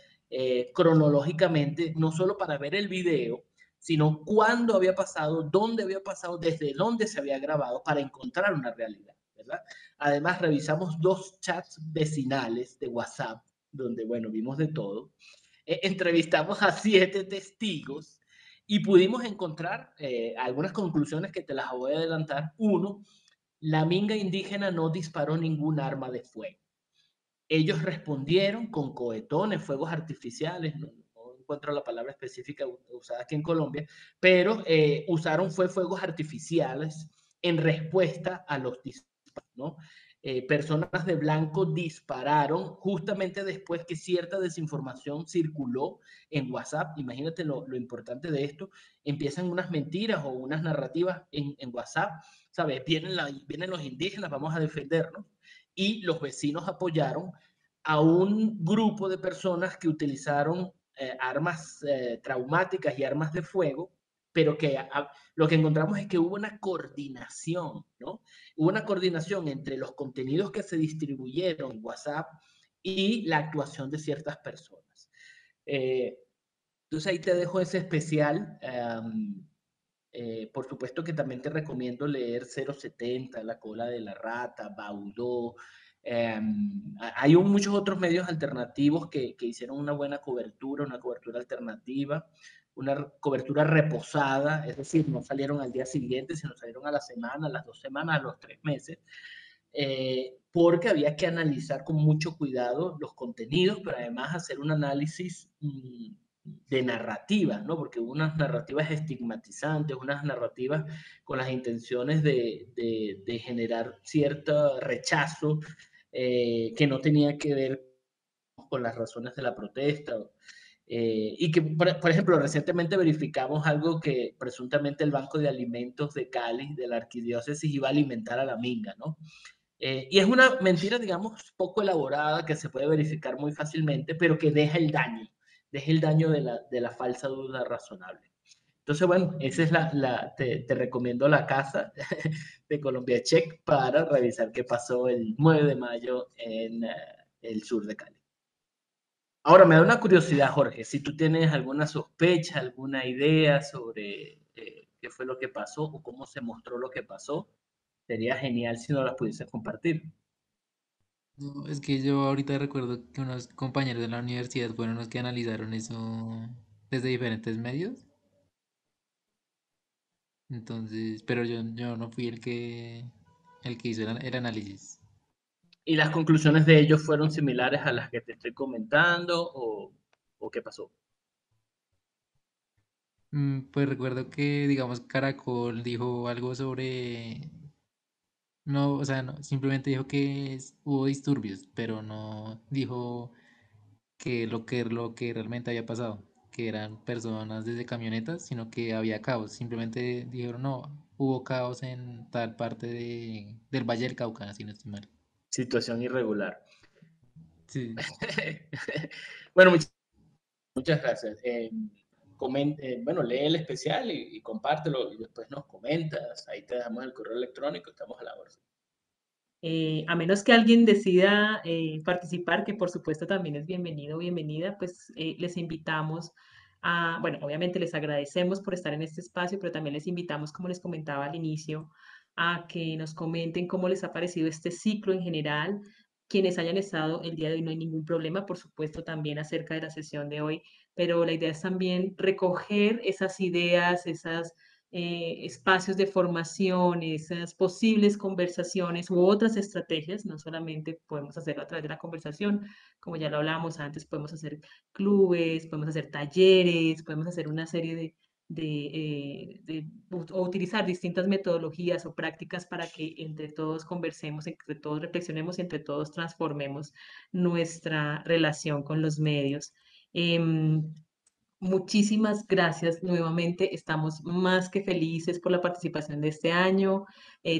cronológicamente, no solo para ver el video, sino cuándo había pasado, dónde había pasado, desde dónde se había grabado para encontrar una realidad, ¿verdad? Además, revisamos 2 chats vecinales de WhatsApp, donde, bueno, vimos de todo. Entrevistamos a 7 testigos y pudimos encontrar algunas conclusiones que te las voy a adelantar. Uno, la minga indígena no disparó ningún arma de fuego. Ellos respondieron con cohetones, fuegos artificiales, no encuentro la palabra específica usada aquí en Colombia, pero usaron fuegos artificiales en respuesta a los disparos, ¿no? Personas de blanco dispararon justamente después que cierta desinformación circuló en WhatsApp. Imagínate lo importante de esto. Empiezan unas mentiras o unas narrativas en WhatsApp, ¿sabes? Vienen los indígenas, vamos a defendernos. Y los vecinos apoyaron a un grupo de personas que utilizaron armas traumáticas y armas de fuego, pero que lo que encontramos es que hubo una coordinación, ¿no? Hubo una coordinación entre los contenidos que se distribuyeron en WhatsApp y la actuación de ciertas personas. Entonces ahí te dejo ese especial. Por supuesto que también te recomiendo leer 070, La cola de la rata, Baudó. Hay muchos otros medios alternativos que hicieron una buena cobertura, una cobertura alternativa, una cobertura reposada, es decir, no salieron al día siguiente, sino salieron a la semana, a las 2 semanas, a los 3 meses, porque había que analizar con mucho cuidado los contenidos, pero además hacer un análisis de narrativas, ¿no? Porque hubo unas narrativas estigmatizantes, unas narrativas con las intenciones de generar cierto rechazo que no tenía que ver con las razones de la protesta. Y que, por ejemplo, recientemente verificamos algo que presuntamente el Banco de Alimentos de Cali, de la arquidiócesis, iba a alimentar a la minga, ¿no? Y es una mentira, digamos, poco elaborada, que se puede verificar muy fácilmente, pero que deja el daño de la falsa duda razonable. Entonces, bueno, esa es te recomiendo la casa de Colombia Check para revisar qué pasó el 9 de mayo en el sur de Cali. Ahora, me da una curiosidad, Jorge, si tú tienes alguna sospecha, alguna idea sobre qué fue lo que pasó o cómo se mostró lo que pasó, sería genial si nos las pudieses compartir. No, es que yo ahorita recuerdo que unos compañeros de la universidad fueron los que analizaron eso desde diferentes medios. Entonces, pero yo no fui el que hizo el análisis. ¿Y las conclusiones de ellos fueron similares a las que te estoy comentando o qué pasó? Pues recuerdo que, digamos, Caracol dijo algo sobre, no, o sea, no, simplemente dijo que hubo disturbios, pero no dijo que lo que realmente había pasado, que eran personas desde camionetas, sino que había caos. Simplemente dijeron, no, hubo caos en tal parte del Valle del Cauca, si no estoy mal. Situación irregular. Sí. Bueno, muchas gracias. Bueno, lee el especial y compártelo y después nos comentas. Ahí te damos el correo electrónico, estamos a la orden. A menos que alguien decida participar, que por supuesto también es bienvenido o bienvenida, pues les invitamos a, bueno, obviamente les agradecemos por estar en este espacio, pero también les invitamos, como les comentaba al inicio, a que nos comenten cómo les ha parecido este ciclo en general. Quienes hayan estado el día de hoy no hay ningún problema, por supuesto, también acerca de la sesión de hoy, pero la idea es también recoger esas ideas, esas espacios de formación, esas posibles conversaciones u otras estrategias, no solamente podemos hacerlo a través de la conversación, como ya lo hablábamos antes, podemos hacer clubes, podemos hacer talleres, podemos hacer una serie o utilizar distintas metodologías o prácticas para que entre todos conversemos, entre todos reflexionemos y entre todos transformemos nuestra relación con los medios. Em, Muchísimas gracias nuevamente. Estamos más que felices por la participación de este año,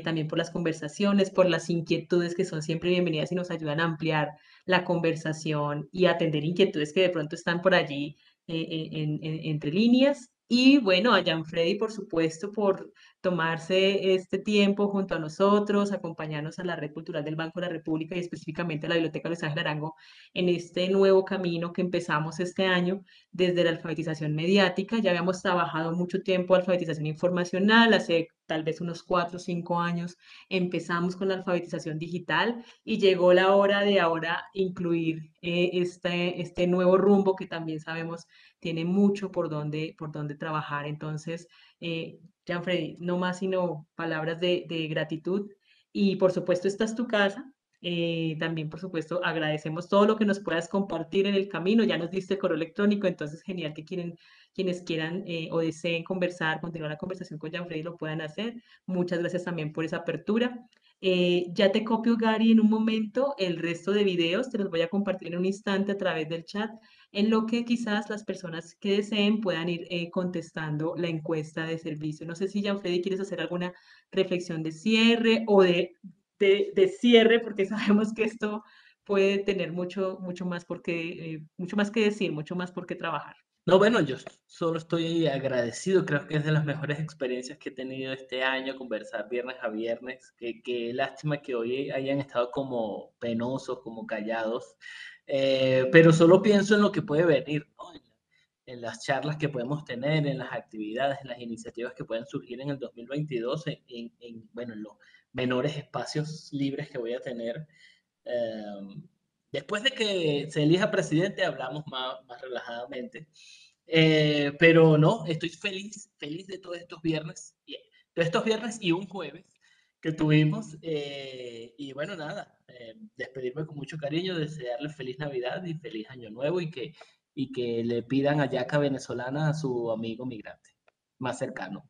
también por las conversaciones, por las inquietudes que son siempre bienvenidas y nos ayudan a ampliar la conversación y atender inquietudes que de pronto están por allí entre líneas. Y bueno, a Freddy, por supuesto, por tomarse este tiempo junto a nosotros, acompañarnos a la Red Cultural del Banco de la República y específicamente a la Biblioteca Luis Ángel Arango en este nuevo camino que empezamos este año desde la alfabetización mediática. Ya habíamos trabajado mucho tiempo alfabetización informacional, hace tal vez unos 4 o 5 años empezamos con la alfabetización digital y llegó la hora de ahora incluir este nuevo rumbo que también sabemos tiene mucho por dónde trabajar. Entonces, Gianfredi, no más sino palabras de gratitud y por supuesto esta es tu casa. También, por supuesto, agradecemos todo lo que nos puedas compartir en el camino. Ya nos diste el correo electrónico, entonces genial que quienes quieran o deseen conversar, continuar la conversación con Gianfredi lo puedan hacer. Muchas gracias también por esa apertura. Ya te copio, Gary, en un momento el resto de videos, te los voy a compartir en un instante a través del chat, en lo que quizás las personas que deseen puedan ir contestando la encuesta de servicio. No sé si, Gianfredi, quieres hacer alguna reflexión de cierre o de cierre, porque sabemos que esto puede tener mucho más mucho más que decir, mucho más por qué trabajar. No, bueno, yo solo estoy agradecido, creo que es de las mejores experiencias que he tenido este año, conversar viernes a viernes, qué lástima que hoy hayan estado como penosos, como callados, pero solo pienso en lo que puede venir, ¿no? En las charlas que podemos tener, en las actividades, en las iniciativas que pueden surgir en el 2022, bueno, en los menores espacios libres que voy a tener. Después de que se elija presidente, hablamos más relajadamente. Pero no, estoy feliz de todos estos viernes y un jueves que tuvimos. Y bueno, nada, despedirme con mucho cariño, desearle feliz Navidad y feliz Año Nuevo y que le pidan hallaca venezolana a su amigo migrante más cercano.